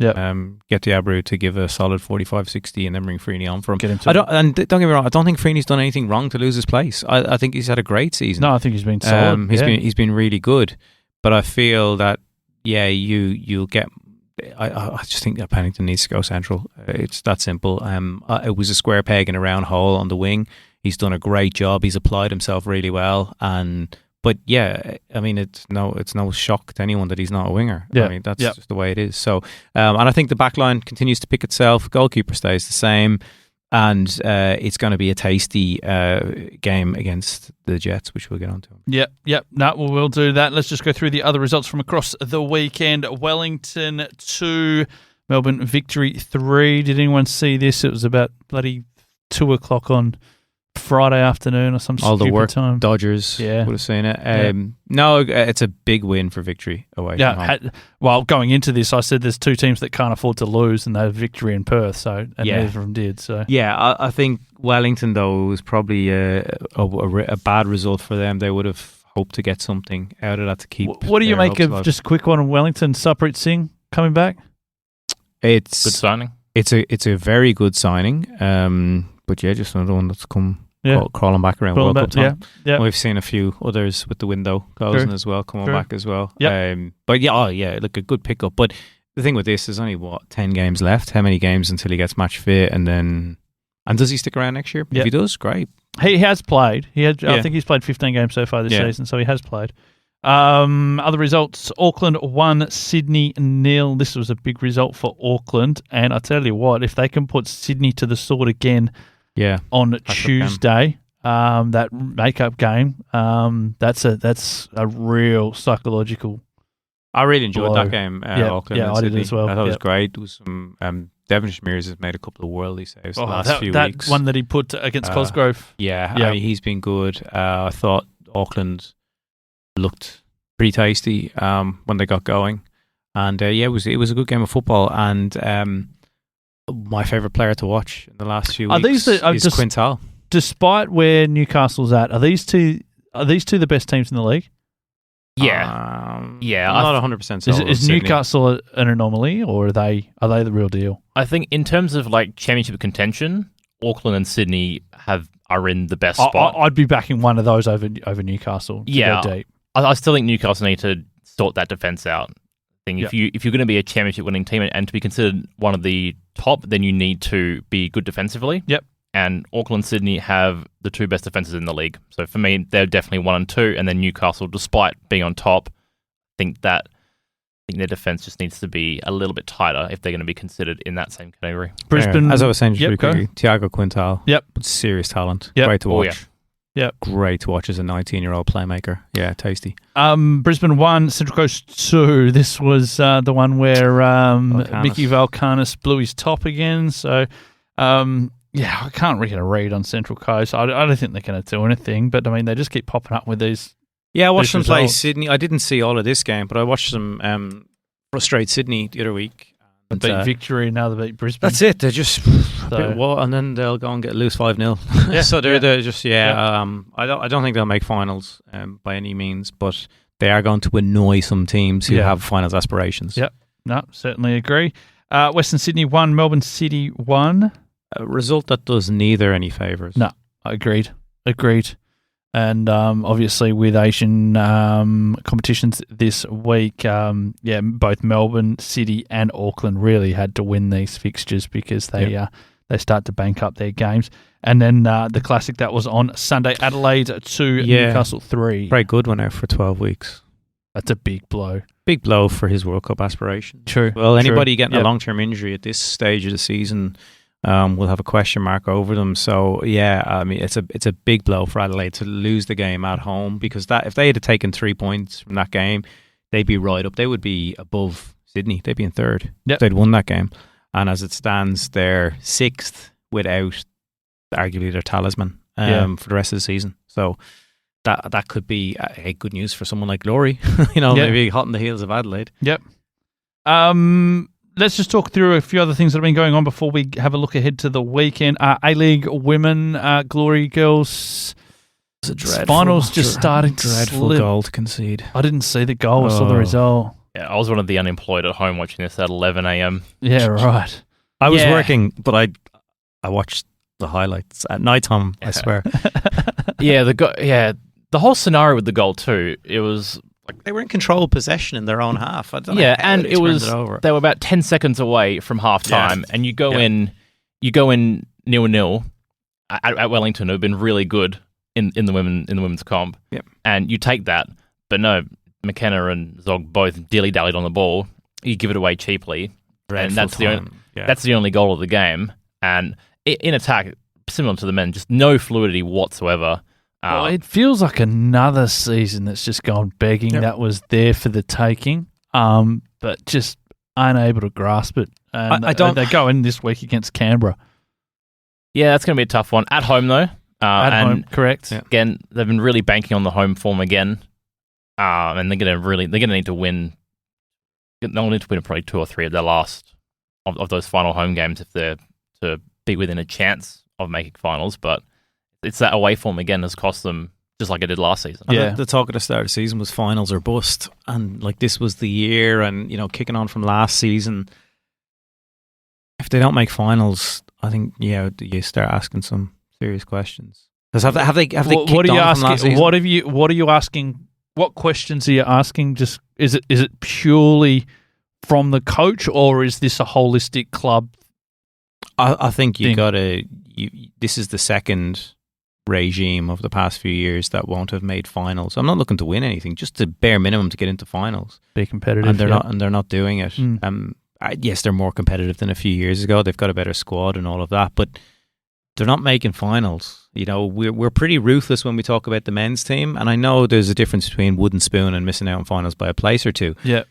Get Diabru to give a solid 45-60 and then bring Freeney on for him. Don't get me wrong, I don't think Freeney's done anything wrong to lose his place. I think he's had a great season. No, I think he's been solid. He's been really good, but I feel that you'll get. I just think that Pennington needs to go central. It's that simple. It was a square peg in a round hole on the wing. He's done a great job. He's applied himself really well. But yeah, I mean, it's no shock to anyone that he's not a winger. Yeah. I mean, that's just the way it is. So, and I think the back line continues to pick itself. Goalkeeper stays the same. And it's going to be a tasty game against the Jets, which we'll get on to. Yep. No, we'll do that. Let's just go through the other results from across the weekend. Wellington 2, Melbourne victory 3. Did anyone see this? It was about bloody 2 o'clock on Friday afternoon or some all stupid the work time. Dodgers would have seen it. No, it's a big win for victory away from home. Well, going into this, I said there's 2 teams that can't afford to lose, and they have victory in Perth. Neither of them did. So I think Wellington though was probably a bad result for them. They would have hoped to get something out of that to keep. What do you make of just a quick one on Wellington? Saprit Singh coming back. It's good signing. It's a very good signing. But just another one that's come crawling back around World Cup time. Yeah. We've seen a few others with the window closing as well, coming back as well. Yep. But look, a good pickup. But the thing with this is only 10 games left. How many games until he gets match fit, and does he stick around next year? If he does, great. He has played. I think he's played 15 games so far this season, so he has played. Other results: Auckland 1, Sydney 0. This was a big result for Auckland, and I tell you what, if they can put Sydney to the sword again. On Tuesday, that make-up game, that's a real psychological. I really enjoyed blow. that game. Auckland and I Sydney. did as well. I thought it was great. There was some Devon Schmears has made a couple of worldly saves the last few weeks. That one that he put against Cosgrove. I mean, he's been good. I thought Auckland looked pretty tasty when they got going, and it was a good game of football. And my favourite player to watch in the last few weeks is Quintal. Despite where Newcastle's at, are these two the best teams in the league? I'm not 100% sold. Is Newcastle an anomaly, or are they the real deal? I think in terms of like championship contention, Auckland and Sydney are in the best spot. I'd be backing one of those over Newcastle. Go deep. I still think Newcastle need to sort that defence out. If you're going to be a championship winning team and to be considered one of the top, then you need to be good defensively. Yep. And Auckland and Sydney have the 2 best defences in the league. So for me, they're definitely 1 and 2. And then Newcastle, despite being on top, I think their defence just needs to be a little bit tighter if they're going to be considered in that same category. Brisbane, as I was saying, Tiago Quintal. Yep. Serious talent. Yep. Great to watch. Yeah. Great to watch as a 19-year-old playmaker. Yeah, tasty. Brisbane 1, Central Coast 2. This was the one where Mickey Valkanis blew his top again. So, I can't really get a read on Central Coast. I don't think they're going to do anything, but I mean, they just keep popping up with these. Yeah, I watched them play Sydney. I didn't see all of this game, but I watched them frustrate Sydney the other week. They beat Victory, now they beat Brisbane. That's it. They're just and then they'll go and lose 5-0. So they're just I don't think they'll make finals by any means, but they are going to annoy some teams who have finals aspirations. Yep. No, certainly agree. Western Sydney 1, Melbourne City 1. A result that does neither any favours. No, agreed. And obviously with Asian competitions this week, both Melbourne, City and Auckland really had to win these fixtures because they start to bank up their games. And then the classic that was on Sunday, Adelaide 2, Newcastle 3. Very good one out for 12 weeks. That's a big blow. Big blow for his World Cup aspirations. True. Well, anybody getting a long-term injury at this stage of the season will have a question mark over them. So I mean, it's a big blow for Adelaide to lose the game at home, because that if they had taken 3 points from that game, they'd be right up. They would be above Sydney. They'd be in third. If they'd won that game. And as it stands, they're 6th without arguably their talisman for the rest of the season. So that could be good news for someone like Glory. Maybe hot on the heels of Adelaide. Yep. Let's just talk through a few other things that have been going on before we have a look ahead to the weekend. A-League women, Glory girls. Finals just starting to dreadful slip. goal to concede. I didn't see the goal. I saw the result. Yeah, I was one of the unemployed at home watching this at 11 a.m. Yeah, right. I was working, but I watched the highlights at night time. I swear. The whole scenario with the goal too. It was like they were in control of possession in their own half. I don't know. Yeah, and it was they were about 10 seconds away from half time, and you go in 0-0 at Wellington, who've been really good in the women's comp. Yep. And you take that, but no, McKenna and Zog both dilly-dallied on the ball. You give it away cheaply, and that's the only goal of the game. And in attack, similar to the men, just no fluidity whatsoever. Well, it feels like another season that's just gone begging that was there for the taking, but just unable to grasp it. And they go in this week against Canberra. Yeah, that's going to be a tough one. At home, though. At home, correct. Yeah. Again, they've been really banking on the home form again, and they're going to need to win. They'll need to win probably 2 or 3 of their last of those final home games if they're to be within a chance of making finals. But it's that away form again has cost them, just like it did last season. Yeah, the talk at the start of the season was finals or bust, and like this was the year, and kicking on from last season. If they don't make finals, I think you start asking some serious questions. Because have they what are you asking? What are you asking? What questions are you asking? Just is it purely from the coach, or is this a holistic club? I think you got to. This is the second regime of the past few years that won't have made finals. I'm not looking to win anything, just the bare minimum to get into finals, be competitive, and they're not doing it. Yes, they're more competitive than a few years ago. They've got a better squad and all of that, but they're not making finals. We're pretty ruthless when we talk about the men's team, and I know there's a difference between wooden spoon and missing out on finals by a place or two. Yeah.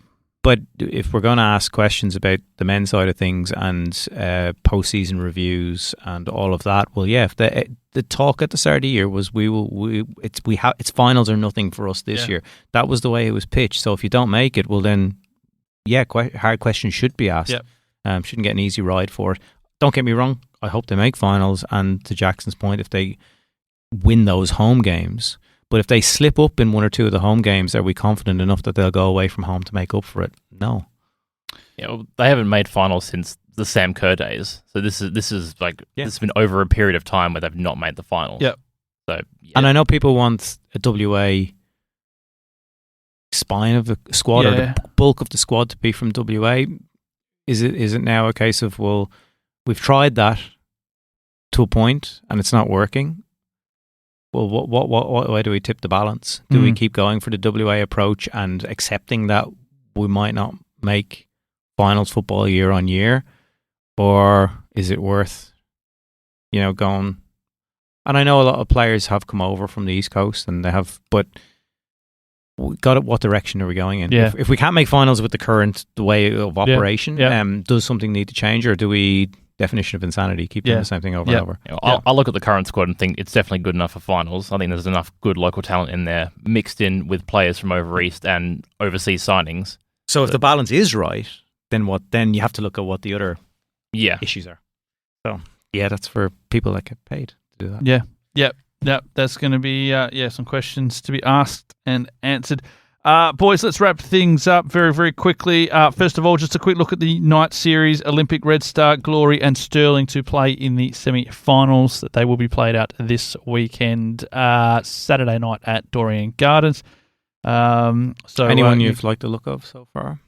But if we're going to ask questions about the men's side of things and postseason reviews and all of that, well, yeah, if the talk at the start of the year was it's finals or nothing for us this year. That was the way it was pitched. So if you don't make it, well then, hard questions should be asked. Yep. Shouldn't get an easy ride for it. Don't get me wrong. I hope they make finals, and to Jackson's point, if they win those home games. But if they slip up in 1 or 2 of the home games, are we confident enough that they'll go away from home to make up for it? No. Yeah, well, they haven't made finals since the Sam Kerr days. So this is like this has been over a period of time where they've not made the finals. Yeah. So and I know people want a WA spine of the squad or the bulk of the squad to be from WA. Is it now a case of, well, we've tried that to a point and it's not working? Well, what way do we tip the balance? Do we keep going for the WA approach and accepting that we might not make finals football year on year, or is it worth, going? And I know a lot of players have come over from the East Coast, and they have, but we got it. What direction are we going in? Yeah. If we can't make finals with the current way of operation, does something need to change, or do we? Definition of insanity, keep doing the same thing over and over. I'll look at the current squad and think it's definitely good enough for finals. I think there's enough good local talent in there, mixed in with players from over East and overseas signings. So if the balance is right, then what? Then you have to look at what the other issues are. So that's for people that get paid to do that. Yeah. That's going to be some questions to be asked and answered. Boys, let's wrap things up very, very quickly. First of all, just a quick look at the night series. Olympic, Red Star, Glory and Sterling to play in the semi-finals. That they will be played out this weekend, Saturday night at Dorrien Gardens. So anyone you've liked the look of so far?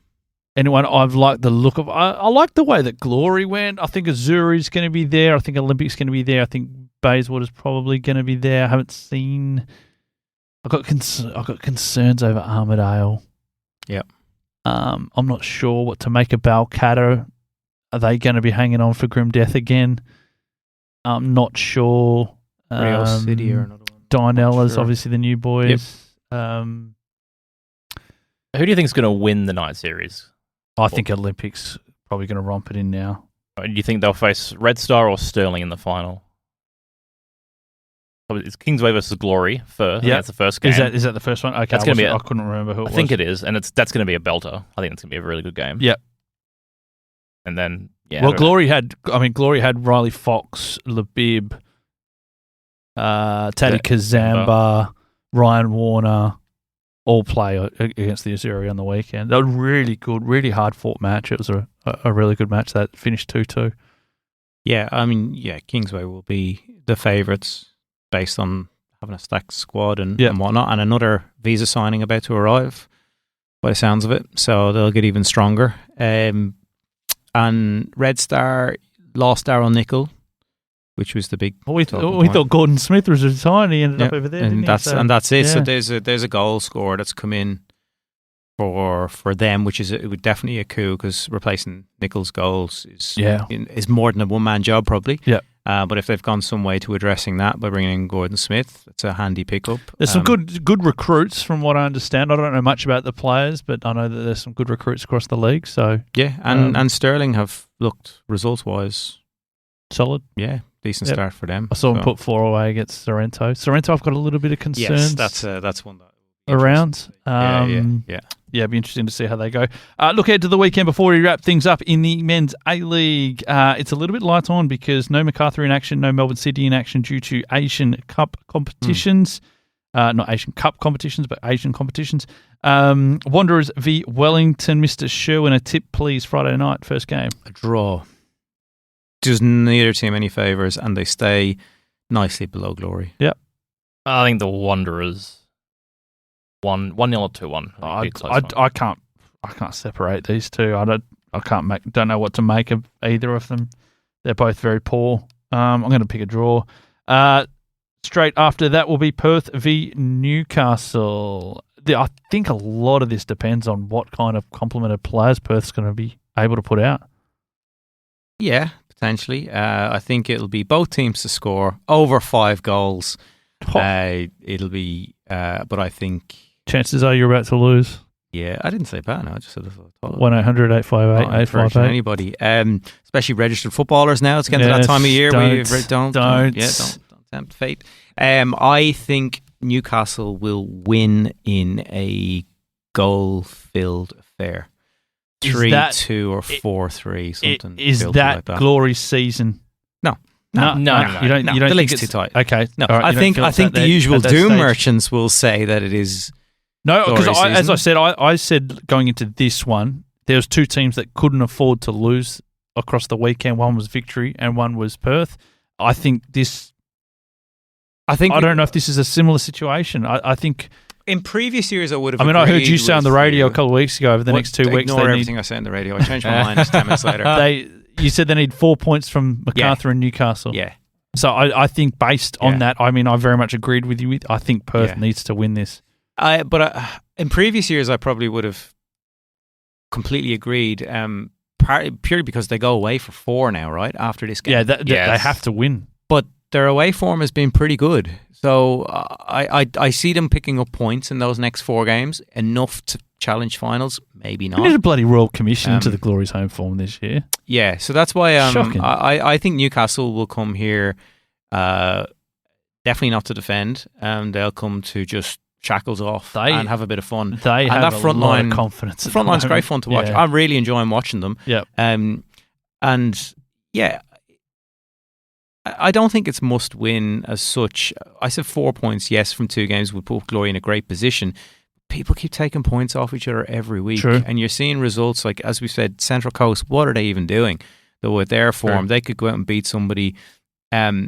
Anyone I've liked the look of? I like the way that Glory went. I think Azuri's going to be there. I think Olympic's going to be there. I think Bayswater's probably going to be there. I haven't seen... I've got concerns over Armidale. Yep. I'm not sure what to make of Balcatta. Are they going to be hanging on for grim death again? I'm not sure. Real City or another one. Dinella's obviously the new boys. Yep. Who do you think is going to win the night series? I think Olympics probably going to romp it in now. Do you think they'll face Red Star or Sterling in the final? It's Kingsway versus Glory first. Yeah, that's the first game. Is that the first one? Okay, I couldn't remember who it was. I think it is, and that's going to be a belter. I think it's going to be a really good game. Yep. And then Glory had Riley Fox, Labib, Taddy Kazamba, Ryan Warner, all play against the Azuri on the weekend. That was really good, really hard fought match. It was a really good match that finished 2-2. Yeah, Kingsway will be the favourites based on having a stacked squad and whatnot, and another visa signing about to arrive by the sounds of it, so they'll get even stronger. And Red Star lost Darryl Nickel, which was the big. We thought Gordon Smith was retired. He ended up over there, and that's it. So there's a goal scorer that's come in for them, which is definitely a coup, because replacing Nickel's goals is more than a one man job probably. Yeah. But if they've gone some way to addressing that by bringing in Gordon Smith, it's a handy pickup. There's some good recruits from what I understand. I don't know much about the players, but I know that there's some good recruits across the league. So and Sterling have looked results wise solid. Yeah, decent start for them. I saw them put 4 away against Sorrento. Sorrento, I've got a little bit of concerns. Yes, that's one that around. It'd be interesting to see how they go. Look ahead to the weekend before we wrap things up in the Men's A-League. It's a little bit light on because no Macarthur in action, no Melbourne City in action due to Asian Cup competitions. Not Asian Cup competitions, but Asian competitions. Wanderers v Wellington. Mr. Sherwin, a tip, please, Friday night, first game. A draw. Does neither team any favours, and they stay nicely below Glory. Yep. I think the Wanderers 1-0 or 2-1. I can't separate these two. Don't know what to make of either of them. They're both very poor. I'm going to pick a draw. Straight after that will be Perth v Newcastle. I think a lot of this depends on what kind of complement of players Perth's going to be able to put out. Yeah, potentially. I think it'll be both teams to score over 5 goals. It'll be, but I think chances are you're about to lose. Yeah, I didn't say bad. No, I just said 1-800-858-858. Anybody, especially registered footballers now. It's getting to that time of year where don't tempt fate. I think Newcastle will win in a goal-filled affair. 3-2 or 4-3, something. Is that like Glory's season? No. You don't the think league's it's too tight. Okay. No, right, I think the usual doom merchants will say that it is. No, because as I said, I said going into this one, there was 2 teams that couldn't afford to lose across the weekend. One was Victory and one was Perth. I don't know if this is a similar situation. I think in previous years I would have. I heard you say on the radio a couple of weeks ago. Over the next 2 weeks, ignore everything I say on the radio. I changed my mind just 10 minutes later. You said they need 4 points from Macarthur and Newcastle. Yeah. So I think based on that, I very much agreed with you. I think Perth needs to win this. But in previous years, I probably would have completely agreed. Purely because they go away for 4 now, right after this game. Yeah, they have to win. But their away form has been pretty good. So I see them picking up points in those next 4 games, enough to challenge finals. Maybe not. We need a bloody Royal Commission into the Glory's home form this year. Yeah, so that's why Shocking. I think Newcastle will come here definitely not to defend. They'll come to just shackles off and have a bit of fun. They have a lot of confidence. The front line's great fun to watch. I'm really enjoying watching them. Yeah. I don't think it's must win as such. I said 4 points, yes, from 2 games would put Glory in a great position. People keep taking points off each other every week. True. And you're seeing results like, as we said, Central Coast, what are they even doing? Though with their form, they could go out and beat somebody. I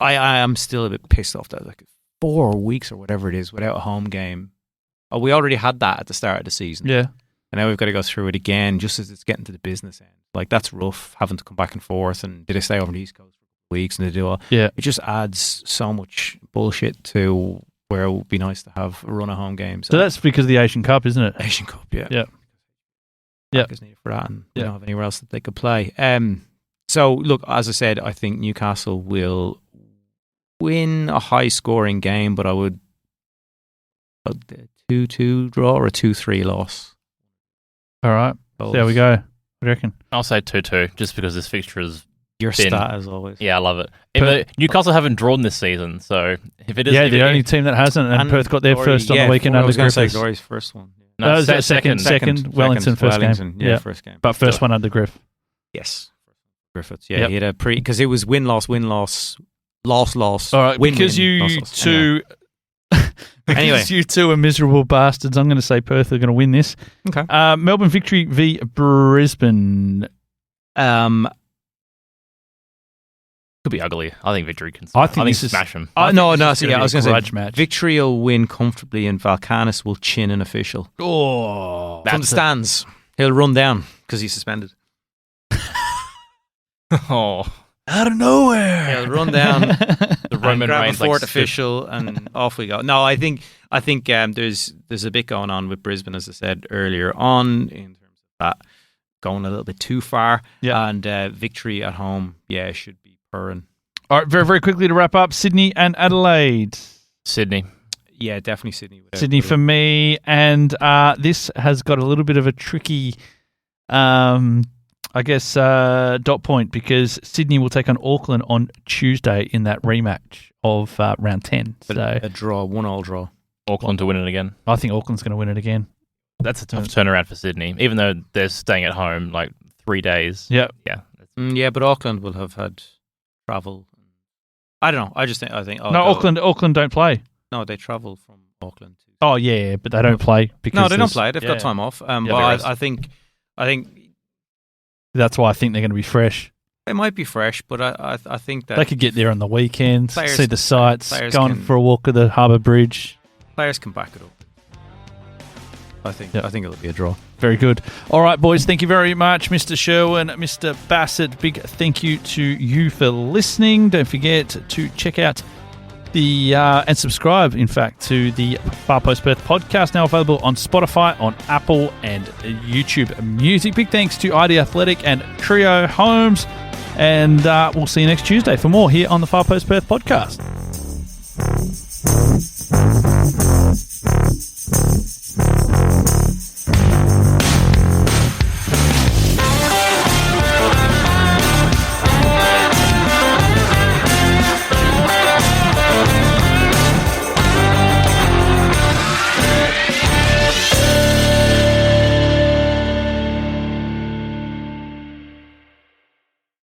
am still a bit pissed off that 4 weeks or whatever it is without a home game. Oh, we already had that at the start of the season. Yeah. And now we've got to go through it again just as it's getting to the business end. Like, that's rough, having to come back and forth. And did they stay over the East Coast for weeks and they do all? Yeah. It just adds so much bullshit to where it would be nice to have a run of home games. So that's because of the Asian Cup, isn't it? Asian Cup, yeah. Yeah. Yeah. Is needed for that, and we don't have anywhere else that they could play. So, look, as I said, I think Newcastle will win a high-scoring game, but I would a 2-2 draw or a 2-3 loss. All right. There we go. What do you reckon? I'll say 2-2, just because this fixture is Your stat, as always. Yeah, I love it. Newcastle haven't drawn this season, so if it is... Yeah, the only team that hasn't, and Perth got their first on the weekend under Griffiths. I was going to say Glory's first one. No, second. Wellington first game. Yeah, first game. But first one under Griff. Yes. Griffiths, yeah. Yep. He had a because it was win-loss. All right, because you two... Because you two are miserable bastards, I'm going to say Perth are going to win this. Okay. Melbourne victory v Brisbane. Could be ugly. I think victory can. I think smash them. I was going to say match. Victory will win comfortably, and Valkanis will chin an official. Oh, from the stands, he'll run down because he's suspended. Oh, out of nowhere, he'll run down the Roman Reigns fourth official, and off we go. No, I think there's a bit going on with Brisbane, as I said earlier on, in terms of that going a little bit too far. Yeah, and victory at home, should be. All right, very, very quickly to wrap up, Sydney and Adelaide. Sydney. Yeah, definitely Sydney. Sydney for me, and this has got a little bit of a tricky, dot point, because Sydney will take on Auckland on Tuesday in that rematch of round 10. So a draw, 1-1 draw. Auckland to win it again. I think Auckland's going to win it again. That's a tough turnaround for Sydney, even though they're staying at home like 3 days. Yeah. Yeah, but Auckland will have had travel. I don't know. I think. Auckland don't play. No, they travel from Auckland. Oh yeah, but they don't play because no, they don't play. They've got time off. But I think that's why I think they're going to be fresh. They might be fresh, but I think that they could get there on the weekend, see the sights, go for a walk at the Harbour Bridge. Players can back it up. I think it'll be a draw. Very good. All right, boys, thank you very much, Mr. Sherwin, Mr. Bassett. Big thank you to you for listening. Don't forget to check out and subscribe, in fact, to the Far Post Perth podcast, now available on Spotify, on Apple, and YouTube Music. Big thanks to ID Athletic and Trio Homes, and we'll see you next Tuesday for more here on the Far Post Perth podcast.